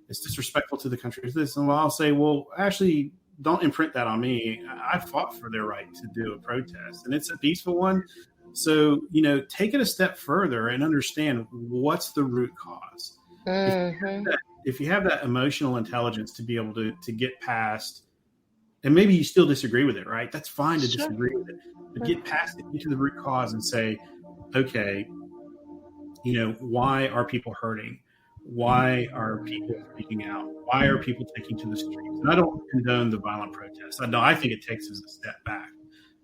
disrespectful to the country. And I'll say, well, actually, don't imprint that on me. I fought for their right to do a protest, and it's a peaceful one. So, take it a step further and understand what's the root cause. If you have that emotional intelligence to be able to get past, and maybe you still disagree with it, right? That's fine to disagree with it, but get past it, get to the root cause and say, okay, why are people hurting? Why are people speaking out? Why are people taking to the streets? And I don't condone the violent protests. I think it takes us a step back.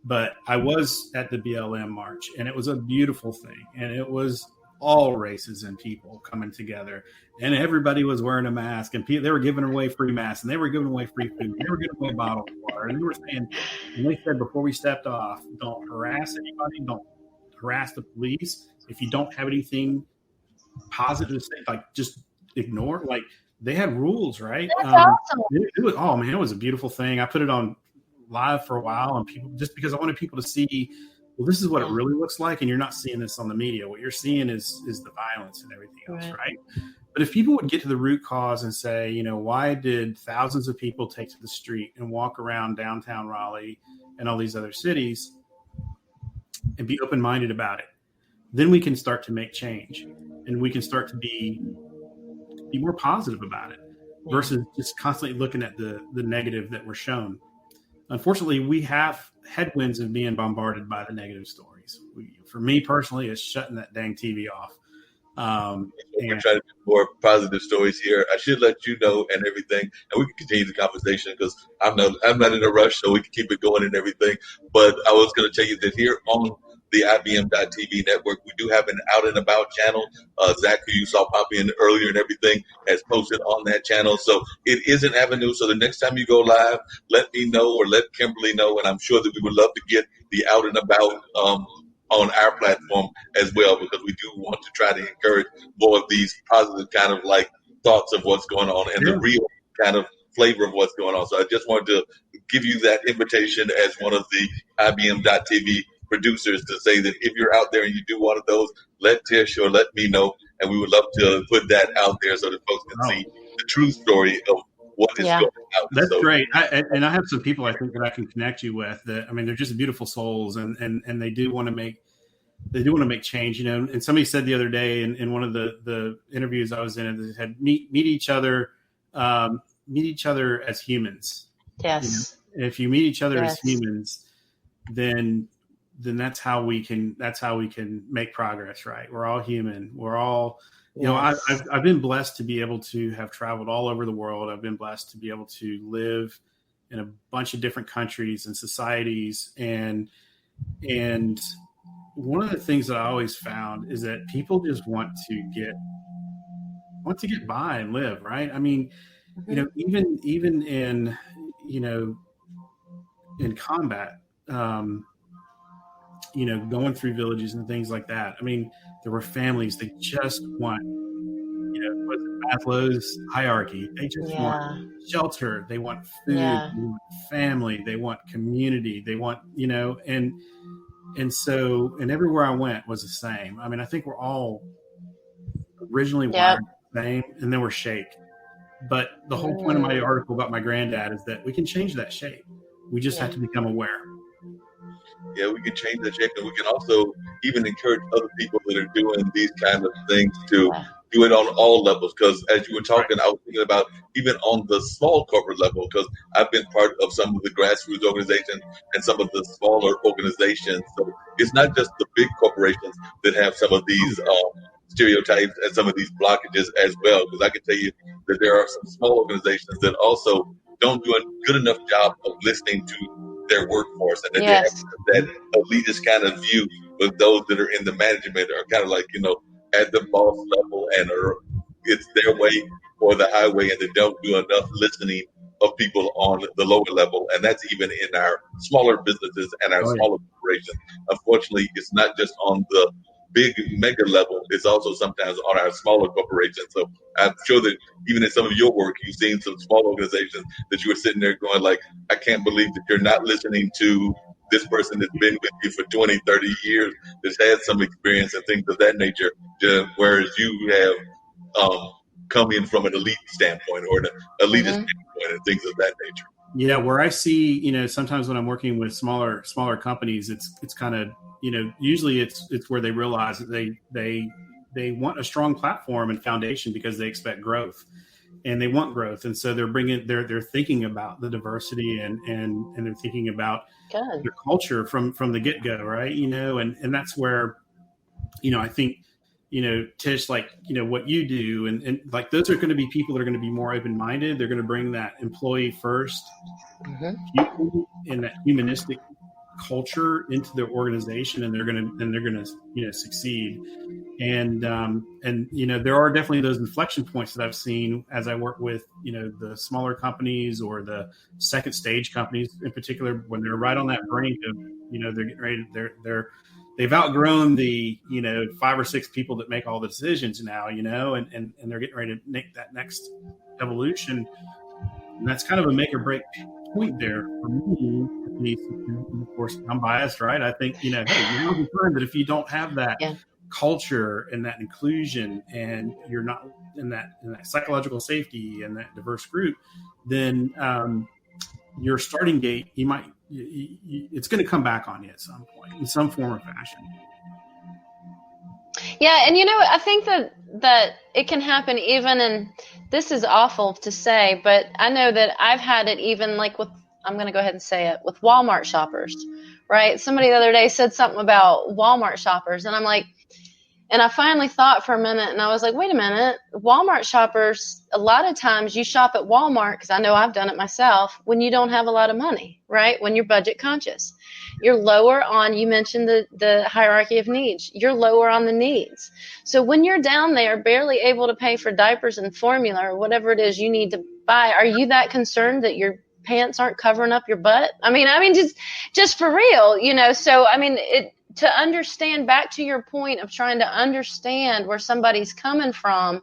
But I was at the BLM march, and it was a beautiful thing. And it was all races and people coming together, and everybody was wearing a mask, and they were giving away free masks, and they were giving away free food, and they were giving away bottled water, and they were saying, and they said before we stepped off, don't harass anybody, don't harass the police. If you don't have anything positive to say, like, just ignore. Like, they had rules, right? That's awesome. It was a beautiful thing. I put it on live for a while, and people, just because I wanted people to see, well, this is what it really looks like, and you're not seeing this on the media. What you're seeing is the violence and everything else, right? But if people would get to the root cause and say, why did thousands of people take to the street and walk around downtown Raleigh and all these other cities, and be open-minded about it, then we can start to make change, and we can start to be more positive about it versus just constantly looking at the negative that we're shown. Unfortunately, we have headwinds of being bombarded by the negative stories. For me personally, it's shutting that dang TV off. We're trying to do more positive stories here. I should let you know and everything, and we can continue the conversation because I'm not in a rush, so we can keep it going and everything. But I was going to tell you that here on the IBM.TV network, we do have an Out and About channel. Zach, who you saw pop in earlier and everything, has posted on that channel. So it is an avenue. So the next time you go live, let me know or let Kimberly know, and I'm sure that we would love to get the Out and About on our platform as well, because we do want to try to encourage more of these positive kind of like thoughts of what's going on and the real kind of flavor of what's going on. So I just wanted to give you that invitation as one of the IBM.TV producers to say that if you're out there and you do one of those, let Tish or let me know, and we would love to put that out there so that folks can see the true story of what is going on. That's great. I have some people I think that I can connect you with that, they're just beautiful souls, and they do want to make change, and somebody said the other day in one of the interviews I was in, they had meet each other as humans. Yes. If you meet each other as humans, then that's how we can make progress, right? We're all human. We're all, I've been blessed to be able to have traveled all over the world. I've been blessed to be able to live in a bunch of different countries and societies. And one of the things that I always found is that people just want to get by and live, right? Even in combat, going through villages and things like that. I mean, there were families that just want, what is it, Maslow's hierarchy. They just want shelter. They want food. Yeah. They want family. They want community. They want, and so, and everywhere I went was the same. I mean, I think we're all originally wired the same, and then we're shaped. But the whole point of my article about my granddad is that we can change that shape. We just have to become aware. Yeah, we can change that shape, and we can also even encourage other people that are doing these kind of things to do it on all levels. Because as you were talking, I was thinking about even on the small corporate level, because I've been part of some of the grassroots organizations and some of the smaller organizations. So it's not just the big corporations that have some of these stereotypes and some of these blockages as well. Because I can tell you that there are some small organizations that also don't do a good enough job of listening to their workforce, and that they have that elitist kind of view. But those that are in the management are kind of like, at the boss level, and it's their way or the highway, and they don't do enough listening of people on the lower level. And that's even in our smaller businesses and our smaller corporations. Unfortunately, it's not just on the big mega level, it's also sometimes on our smaller corporations. So I'm sure that even in some of your work, you've seen some small organizations that you were sitting there going like, I can't believe that you're not listening to this person that's been with you for 20, 30 years, that's had some experience and things of that nature, whereas you have come in from an elite standpoint or an elitist standpoint and things of that nature. Yeah, where I see, sometimes when I'm working with smaller companies, it's kind of, usually it's where they realize that they want a strong platform and foundation because they expect growth, and they want growth, and so they're thinking about the diversity and they're thinking about their culture from the get go, right? And that's where, I think, Tish, like, what you do, and like those are going to be people that are going to be more open minded. They're going to bring that employee first and that humanistic culture into their organization, and they're going to succeed. And there are definitely those inflection points that I've seen as I work with the smaller companies or the second stage companies in particular, when they're right on that brink of they're getting ready, they've outgrown the 5 or 6 people that make all the decisions now, and they're getting ready to make that next evolution. And that's kind of a make or break point there for me, at least. And of course, I'm biased, right? I think, hey, now's the time that if you don't have that culture and that inclusion, and you're not in that psychological safety and that diverse group, then your starting gate, it's going to come back on you at some point in some form or fashion. Yeah, and I think that it can happen even in, this is awful to say, but I know that I've had it even like with, I'm going to go ahead and say it, with Walmart shoppers, right? Somebody the other day said something about Walmart shoppers, and I'm like, and I finally thought for a minute, and I was like, wait a minute, Walmart shoppers, a lot of times you shop at Walmart, because I know I've done it myself, when you don't have a lot of money, right? When you're budget conscious. You're lower on, you mentioned the hierarchy of needs. You're lower on the needs. So when you're down there barely able to pay for diapers and formula or whatever it is you need to buy, are you that concerned that your pants aren't covering up your butt? I mean, just for real, so I mean, to understand, back to your point of trying to understand where somebody's coming from,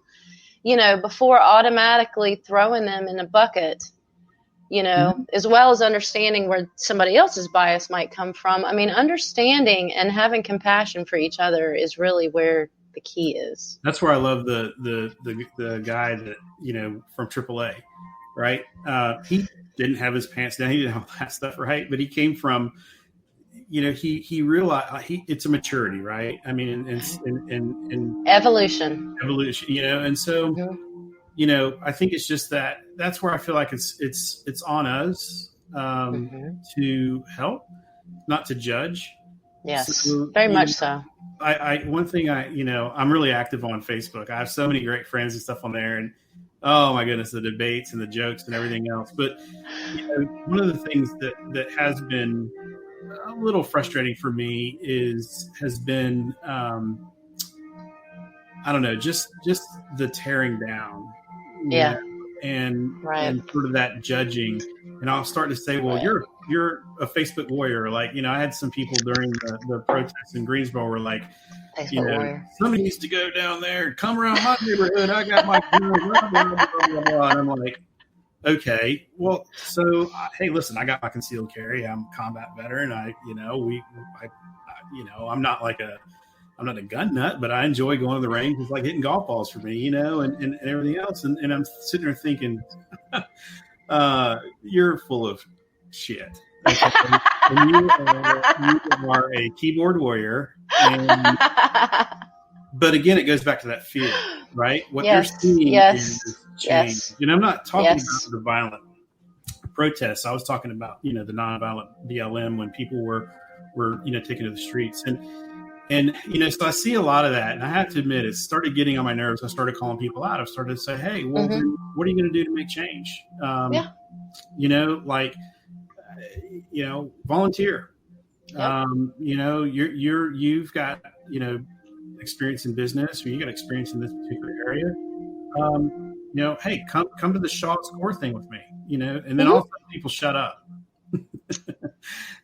before automatically throwing them in a bucket, as well as understanding where somebody else's bias might come from. I mean, understanding and having compassion for each other is really where the key is. That's where I love the guy that, from AAA, right? He didn't have his pants down. He didn't have all that stuff, right? But he came from, he realized it's a maturity, right? I mean, and evolution, and so, I think it's just that's where I feel like it's on us to help, not to judge. Yes, so, very much so. One thing I'm really active on Facebook. I have so many great friends and stuff on there, and oh my goodness, the debates and the jokes and everything else. But one of the things that has been a little frustrating for me has been I don't know, just the tearing down, and sort of that judging. And I'll start to say, well, you're you're a Facebook warrior. Like, I had some people during the protests in Greensboro were like, Facebook warrior. somebody needs to go down there and come around my neighborhood. I got my gun, blah, blah, blah, blah, blah. And I'm like, okay, well, so hey, listen, I got my concealed carry. I'm a combat veteran. I'm not a gun nut, but I enjoy going to the range. It's like hitting golf balls for me, and everything else. And I'm sitting there thinking, you're full of shit. Okay? And you are a keyboard warrior. But again, it goes back to that fear, right? What you're seeing is change. And I'm not talking about the violent protests. I was talking about, the nonviolent BLM when people were taken to the streets. And so I see a lot of that. And I have to admit, it started getting on my nerves. I started calling people out. I started to say, hey, well, then what are you going to do to make change? Volunteer. Yep. You've got, experience in business, or you got experience in this particular area. Hey, come to the Shaw Score thing with me, and then all of a sudden people shut up.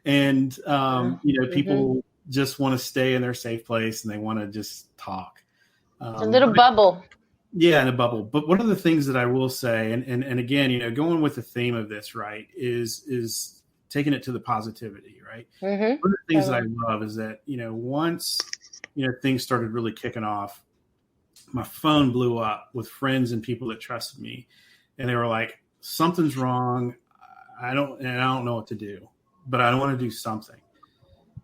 And, people just want to stay in their safe place and they want to just talk. A little bubble. Yeah, in a bubble. But one of the things that I will say, and again, going with the theme of this, right, is taking it to the positivity, right? Mm-hmm. One of the things that I love is that, once, things started really kicking off, my phone blew up with friends and people that trusted me. And they were like, something's wrong. I don't know what to do, but I want to do something.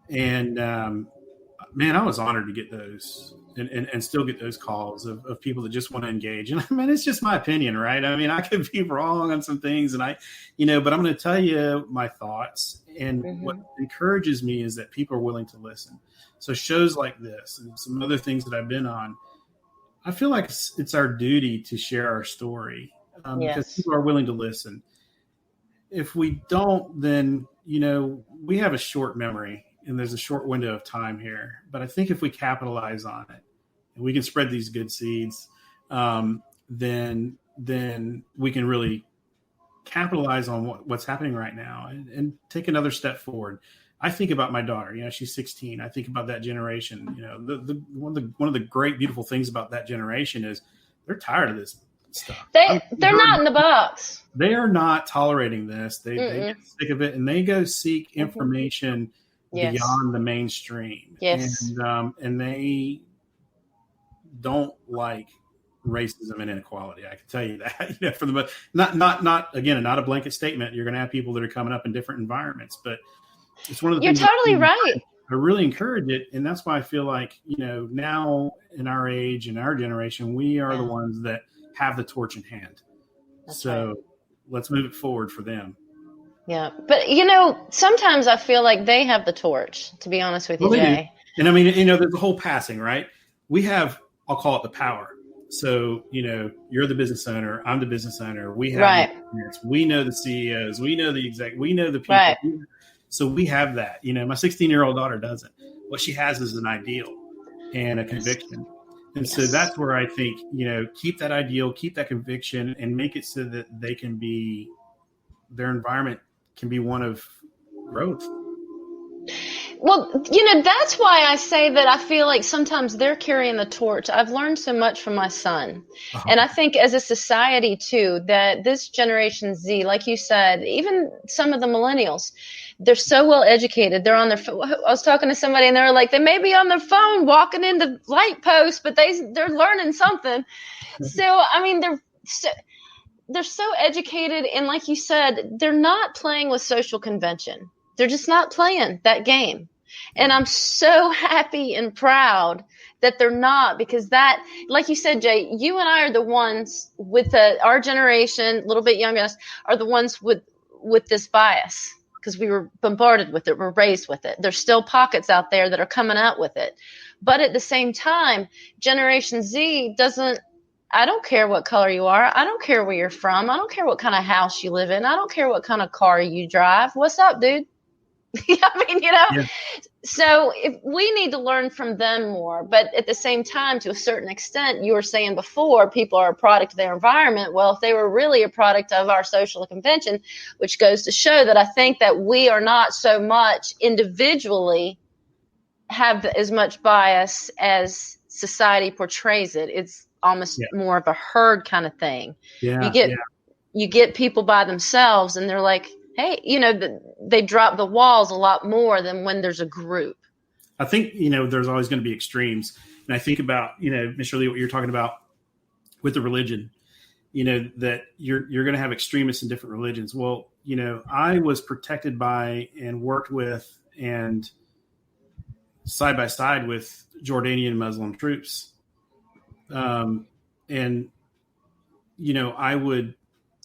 And man, I was honored to get those and still get those calls of people that just want to engage. And I mean, it's just my opinion, right? I mean, I could be wrong on some things and but I'm going to tell you my thoughts. And what encourages me is that people are willing to listen. So shows like this and some other things that I've been on, I feel like it's our duty to share our story because people are willing to listen. If we don't, then, we have a short memory and there's a short window of time here. But I think if we capitalize on it and we can spread these good seeds, then we can really capitalize on what's happening right now and take another step forward. I think about my daughter, she's 16. I think about that generation. One of the great, beautiful things about that generation is they're tired of this stuff. They're not in the box. They are not tolerating this. They get sick of it and they go seek information beyond the mainstream. Yes. And they don't like racism and inequality. I can tell you that. For the not again, not a blanket statement. You're going to have people that are coming up in different environments, but it's one of the You're things totally right. I really encourage it, and that's why I feel like now in our age and our generation, we are the ones that have the torch in hand. That's right. Let's move it forward for them. Yeah. But, sometimes I feel like they have the torch, to be honest with you, Jay. And I mean, there's the whole passing, right? We have, I'll call it the power. So, you're the business owner. I'm the business owner. We have experience. We know the CEOs. We know the exec. We know the people. Right. So we have that. My 16-year-old daughter doesn't. What she has is an ideal and a conviction. And so that's where I think, keep that ideal, keep that conviction, and make it so that they can be, their environment can be one of growth. Well, that's why I say that I feel like sometimes they're carrying the torch. I've learned so much from my son. And I think as a society, too, that this Generation Z, like you said, even some of the millennials, they're so well educated. They're on their phone. I was talking to somebody and they were like, they may be on their phone walking into light posts, but they're learning something. So, I mean, they're so educated. And like you said, they're not playing with social convention. They're just not playing that game. And I'm so happy and proud that they're not, because that, like you said, Jay, you and I are the ones with our generation, a little bit younger than us, are the ones with this bias, because we were bombarded with it. We're raised with it. There's still pockets out there that are coming out with it. But at the same time, Generation Z I don't care what color you are. I don't care where you're from. I don't care what kind of house you live in. I don't care what kind of car you drive. What's up, dude? I mean, So if we need to learn from them more, but at the same time, to a certain extent, you were saying before, people are a product of their environment. Well, if they were really a product of our social convention, which goes to show that I think that we are not so much individually have as much bias as society portrays it. It's almost more of a herd kind of thing. Yeah. You get people by themselves and they're like, hey, they drop the walls a lot more than when there's a group. I think, there's always going to be extremes. And I think about, Ms. Shirley, what you're talking about with the religion, that you're going to have extremists in different religions. Well, I was protected by and worked with and side by side with Jordanian Muslim troops. And,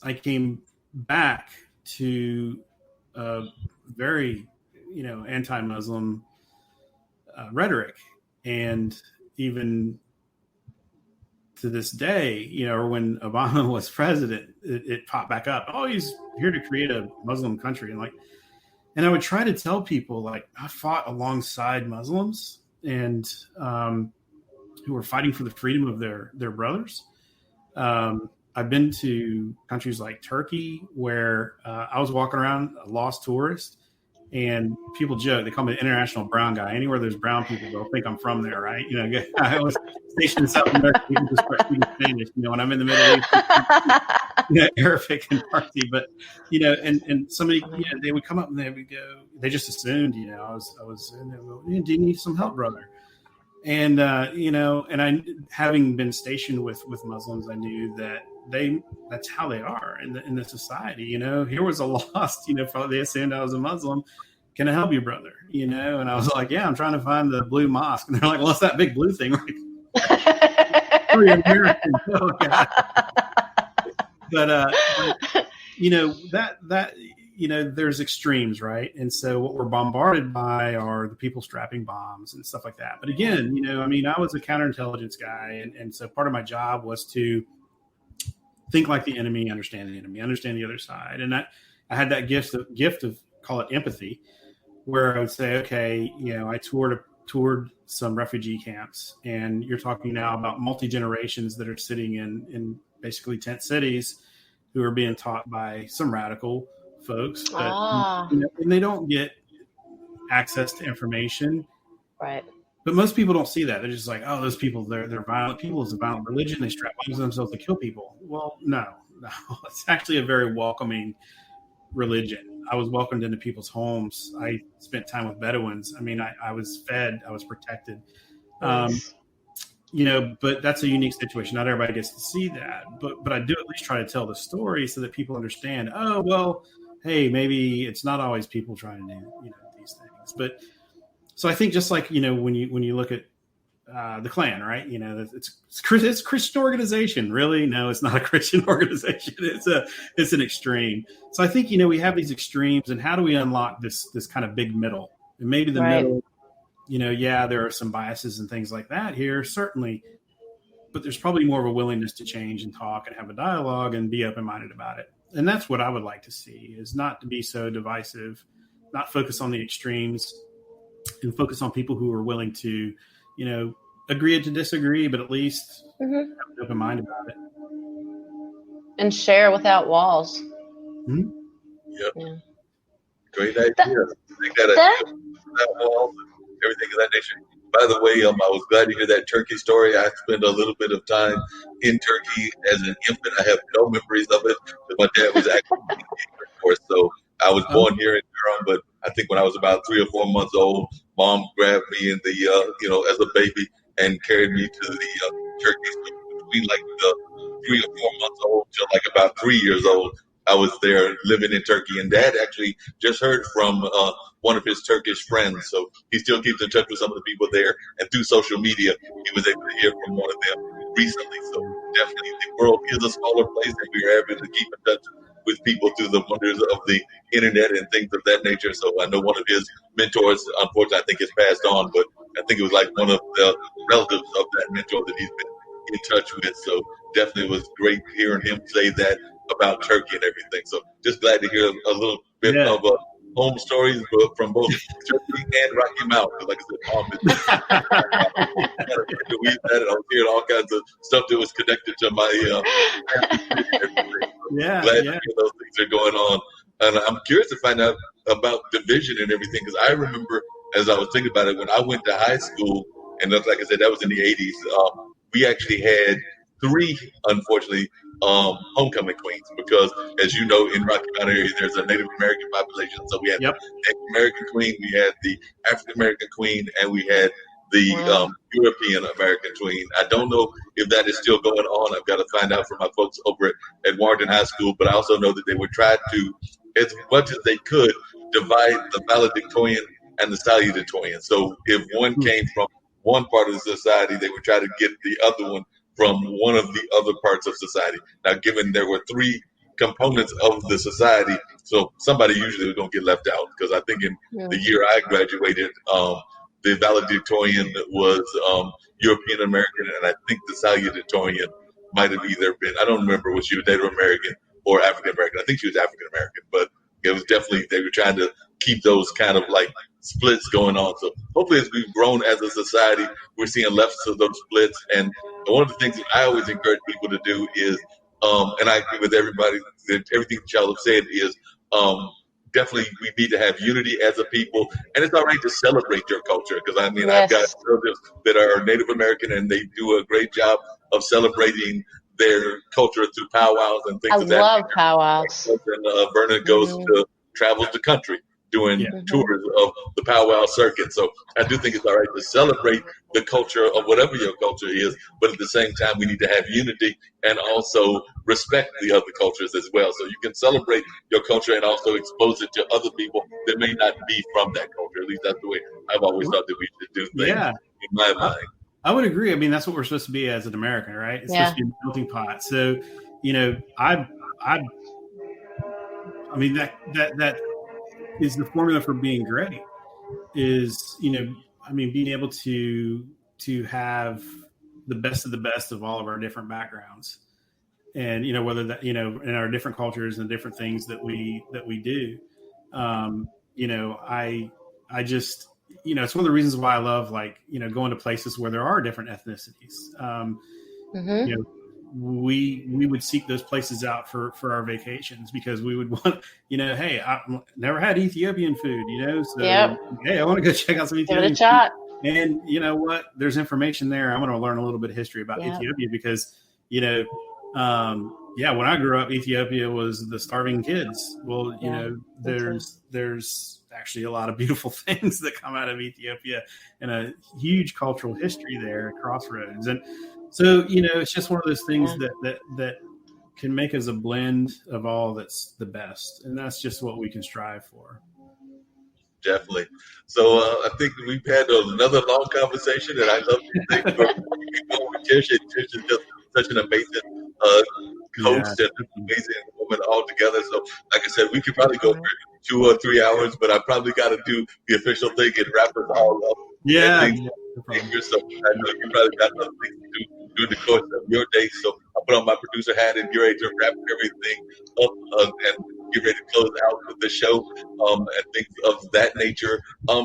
I came back to a very, anti-Muslim rhetoric. And even to this day, or when Obama was president, it popped back up. Oh, he's here to create a Muslim country. And I would try to tell people, I fought alongside Muslims and who were fighting for the freedom of their brothers. I've been to countries like Turkey where I was walking around, a lost tourist, and people joke. They call me the international brown guy. Anywhere there's brown people, they'll think I'm from there, right? I was stationed in South America. People just start speaking Spanish. When I'm in the Middle East, Arabic and Farsi. But and somebody, they would come up and they would go. They just assumed, I was. And they would go, do you need some help, brother? And and I, having been stationed with Muslims, I knew that that's how they are in the society. Here was a lost, probably they assumed I was a Muslim. Can I help you, brother? And I was like, yeah, I'm trying to find the blue mosque. And they're like, well, it's that big blue thing. Oh, you're American. Oh, God. But that there's extremes, right? And so what we're bombarded by are the people strapping bombs and stuff like that. But again, I was a counterintelligence guy. And so part of my job was to think like the enemy, understand the other side. And I had that gift of call it empathy, where I would say, okay, I toured some refugee camps, and you're talking now about multi-generations that are sitting in basically tent cities who are being taught by some radical folks, but and they don't get access to information. Right. But most people don't see that. They're just like, oh, those people, they're violent people. It's a violent religion. They strap bombs on themselves to kill people. Well, no. It's actually a very welcoming religion. I was welcomed into people's homes. I spent time with Bedouins. I was fed. I was protected. Nice. But that's a unique situation. Not everybody gets to see that. But I do at least try to tell the story so that people understand, oh, well, hey, maybe it's not always people trying to do, these things. But so I think just like, when you look at the Klan, right? It's a Christian organization. Really? No, it's not a Christian organization. It's an extreme. So I think, we have these extremes, and how do we unlock this kind of big middle? And maybe the middle, there are some biases and things like that here, certainly, but there's probably more of a willingness to change and talk and have a dialogue and be open-minded about it. And that's what I would like to see, is not to be so divisive, not focus on the extremes, and focus on people who are willing to, agree to disagree, but at least have an open mind about it. And share without walls. Mm-hmm. Yep. Yeah. Great idea. Without walls and everything of that nature. By the way, I was glad to hear that Turkey story. I spent a little bit of time in Turkey as an infant. I have no memories of it, but my dad was actually in the Air Force. So I was born here in Durham, but I think when I was about 3 or 4 months old, Mom grabbed me in the, as a baby and carried me to the Turkey. So between like the 3 or 4 months old till like about 3 years old, I was there living in Turkey. And Dad actually just heard from one of his Turkish friends. So he still keeps in touch with some of the people there. And through social media, he was able to hear from one of them recently. So definitely the world is a smaller place, and we are able to keep in touch with people through the wonders of the internet and things of that nature. So I know one of his mentors, unfortunately, I think has passed on, but I think it was like one of the relatives of that mentor that he's been in touch with. So definitely was great hearing him say that about Turkey and everything. So just glad to hear a little bit of home stories from both Turkey and Rocky Mountain. Like I said, Mom is we had it. I was hearing all kinds of stuff that was connected to my Yeah, glad yeah. to hear those things are going on. And I'm curious to find out about division and everything, because I remember as I was thinking about it, when I went to high school, and like I said, that was in the 80s, we actually had three, unfortunately, homecoming queens, because as you know, in Rocky Mountain area, there's a Native American population. So we had Yep. the Native American queen, we had the African American queen, and we had the Wow. European American queen. I don't know if that is still going on. I've got to find out from my folks over at Warrenton High School, but I also know that they would try to, as much as they could, divide the valedictorian and the salutatorian. So if one came from one part of the society, they would try to get the other one from one of the other parts of society. Now, given there were three components of the society, so somebody usually was going to get left out, because I think in the year I graduated, the valedictorian was European American, and I think the salutatorian might have either been, I don't remember, was she was Native American or African American. I think she was African American, but it was definitely, they were trying to keep those kind of like splits going on. So hopefully as we've grown as a society, we're seeing less of those splits. And one of the things that I always encourage people to do is, and I agree with everybody, that everything that y'all have said is, definitely we need to have unity as a people, and it's all right to celebrate your culture, because I mean, I've got relatives that are Native American, and they do a great job of celebrating their culture through powwows and things I of that love nature. powwows. And Vernon travels the country doing tours of the powwow circuit. So I do think it's all right to celebrate the culture of whatever your culture is, but at the same time, we need to have unity and also respect the other cultures as well. So you can celebrate your culture and also expose it to other people that may not be from that culture. At least that's the way I've always thought that we should do things in my mind. I would agree. I mean, that's what we're supposed to be as an American, right? It's supposed to be a melting pot. So, you know, I mean, that is the formula for being great is, you know, I mean, being able to have the best of all of our different backgrounds, and, you know, whether that, you know, in our different cultures and different things that we do, you know, I just, you know, it's one of the reasons why I love, like, you know, going to places where there are different ethnicities. You know, we would seek those places out for our vacations, because we would want, you know, hey, I never had Ethiopian food, you know, so hey, I want to go check out some Ethiopian food. And you know what? There's information there. I'm going to learn a little bit of history about Ethiopia, because, you know, when I grew up, Ethiopia was the starving kids. Well, you know, there's actually a lot of beautiful things that come out of Ethiopia, and a huge cultural history there at Crossroads. And so, you know, it's just one of those things that can make us a blend of all that's the best. And that's just what we can strive for. Definitely. So I think we've had another long conversation, and I love to thank you for Tish. Tish is just such an amazing host and amazing woman altogether. So, like I said, we could probably go for 2 or 3 hours, but I probably got to do the official thing and wrap us all up. So I know you probably got other things to do during the course of your day. So I'll put on my producer hat and get ready to wrap everything up and get ready to close out with the show and things of that nature.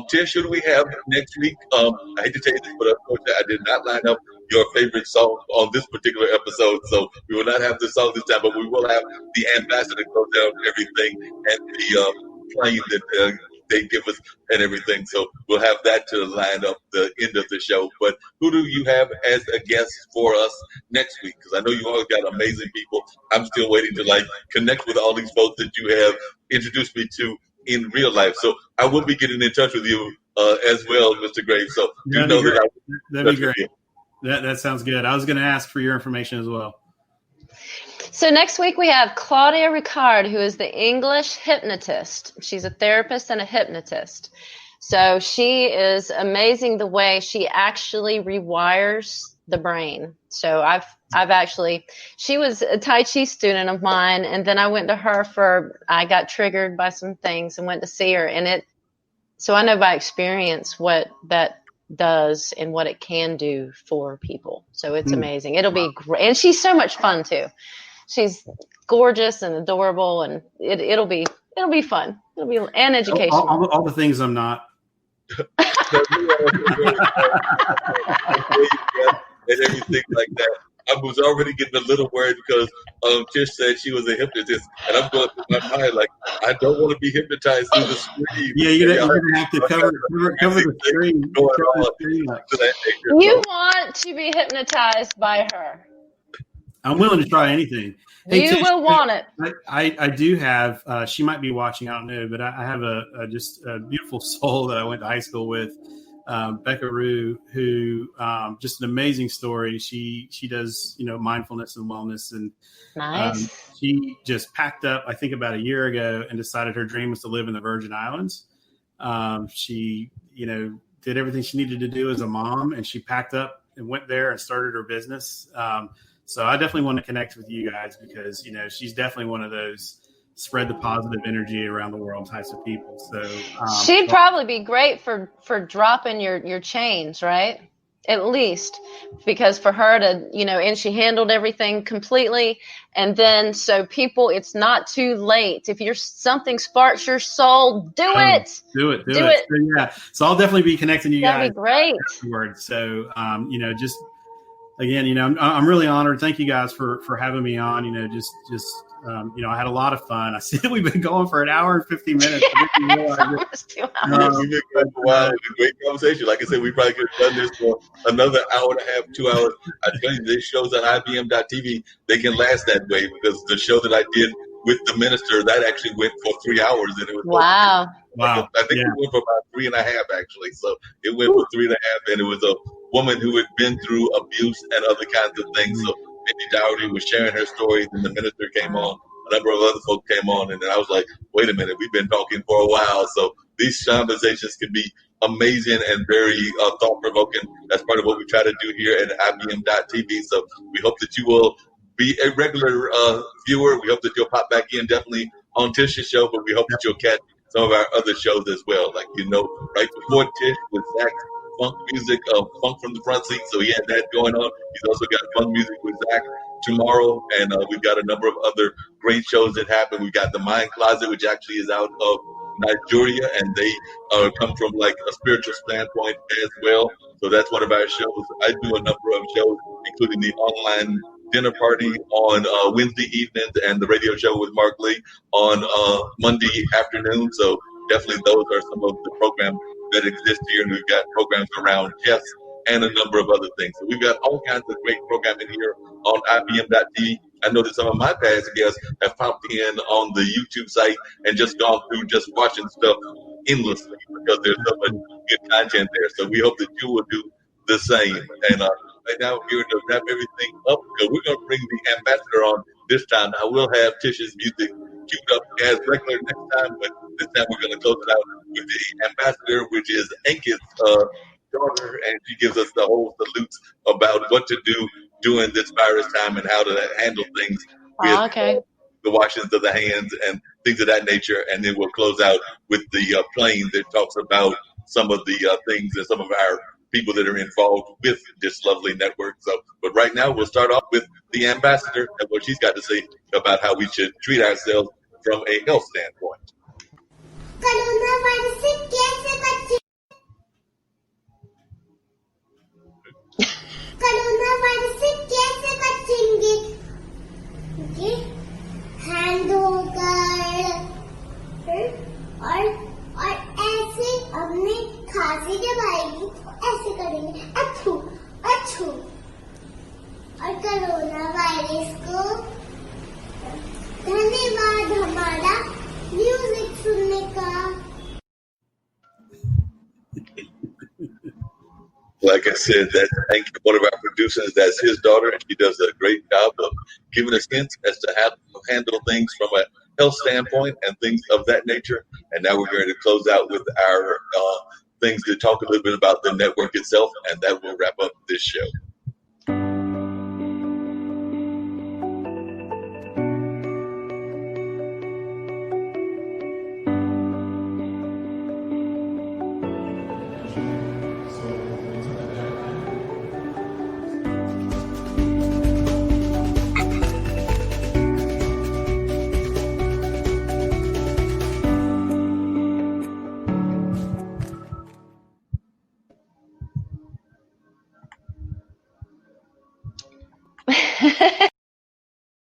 Tish, who do we have next week? I hate to tell you this, but unfortunately, I did not line up your favorite song on this particular episode, so we will not have the song this time, but we will have the ambassador close out everything and the plane that they give us and everything. So we'll have that to line up the end of the show. But who do you have as a guest for us next week? Because I know you all got amazing people. I'm still waiting to connect with all these folks that you have introduced me to in real life. So I will be getting in touch with you as well, Mr. Graves. So you know that that'd be great. That sounds good. I was going to ask for your information as well. So next week we have Claudia Ricard, who is the English hypnotist. She's a therapist and a hypnotist. So she is amazing the way she actually rewires the brain. So I've actually, she was a Tai Chi student of mine, and then I went to her I got triggered by some things and went to see her, so I know by experience what that does and what it can do for people. So it's amazing. It'll be great. And she's so much fun too. She's gorgeous and adorable, and it'll be It'll be fun. It'll be and educational. All the things I'm not. And everything like that. I was already getting a little worried because Tish said she was a hypnotist, and I'm going through my mind like, I don't want to be hypnotized through the screen. Yeah, you're gonna have to cover the screen. You want to be hypnotized by her. I'm willing to try anything. Hey, you Tish, will want it. I do have. She might be watching. I don't know, but I have a beautiful soul that I went to high school with. Becca Rue, who just an amazing story. She does mindfulness and wellness, and nice. She just packed up, I think about a year ago, and decided her dream was to live in the Virgin Islands. She did everything she needed to do as a mom, and she packed up and went there and started her business. So I definitely want to connect with you guys because she's definitely one of those spread the positive energy around the world types of people. So she'd probably be great for dropping your chains, right? At least because for her to, and she handled everything completely. And then so people, it's not too late. If something sparks your soul, do it. Do it. So, yeah. So I'll definitely be connecting you guys. That'd be great. Afterwards. So, just again, I'm really honored. Thank you guys for having me on. I had a lot of fun. I see that we've been going for an hour and 50 minutes. We've been going for a while. It's a great conversation. Like I said, we probably could have done this for another hour and a half, 2 hours. I tell you, these shows on IBM.TV, they can last that way because the show that I did with the minister, that actually went for 3 hours. And it was wow. Wow. I think it went for about 3.5 actually. So it went for 3.5, and it was a woman who had been through abuse and other kinds of things. So Mindy Dougherty was sharing her stories, and the minister came on. A number of other folks came on, and then I was like, wait a minute, we've been talking for a while. So these conversations can be amazing and very thought-provoking. That's part of what we try to do here at IBM.TV. So we hope that you will be a regular viewer. We hope that you'll pop back in definitely on Tish's show, but we hope that you'll catch some of our other shows as well. Like, right before Tish with Zach's funk music, Funk from the Front Seat. So he had that going on. He's also got funk music with Zach tomorrow. And we've got a number of other great shows that happen. We've got the Mind Closet, which actually is out of Nigeria, and they come from like a spiritual standpoint as well. So that's one of our shows. I do a number of shows, including the online dinner party on Wednesday evenings and the radio show with Mark Lee on Monday afternoon. So definitely those are some of the programs that exist here. And we've got programs around chess and a number of other things. So we've got all kinds of great programming here on IBM.TV. I know that some of my past guests have popped in on the YouTube site and just gone through just watching stuff endlessly because there's so much good content there. So we hope that you will do the same. And right now we're going to wrap everything up because we're going to bring the ambassador on this time. I will have Tish's music queued up as regular next time, but this time we're going to close it out with the ambassador, which is Anki's daughter, and she gives us the whole salutes about what to do during this virus time and how to handle things with the washings of the hands and things of that nature. And then we'll close out with the plane that talks about some of the things and some of our people that are involved with this lovely network. So, but right now we'll start off with the ambassador and what she's got to say about how we should treat ourselves from a health standpoint. Hand होकर और ऐसे अपने खांसी जब आएगी तो ऐसे करेंगे अच्छू अच्छू और कोरोना वायरस को धन्यवाद हमारा म्यूजिक सुनने का. Like I said, that's one of our producers. That's his daughter, and she does a great job of giving us hints as to how to handle things from a health standpoint and things of that nature. And now we're going to close out with our things to talk a little bit about the network itself, and that will wrap up this show.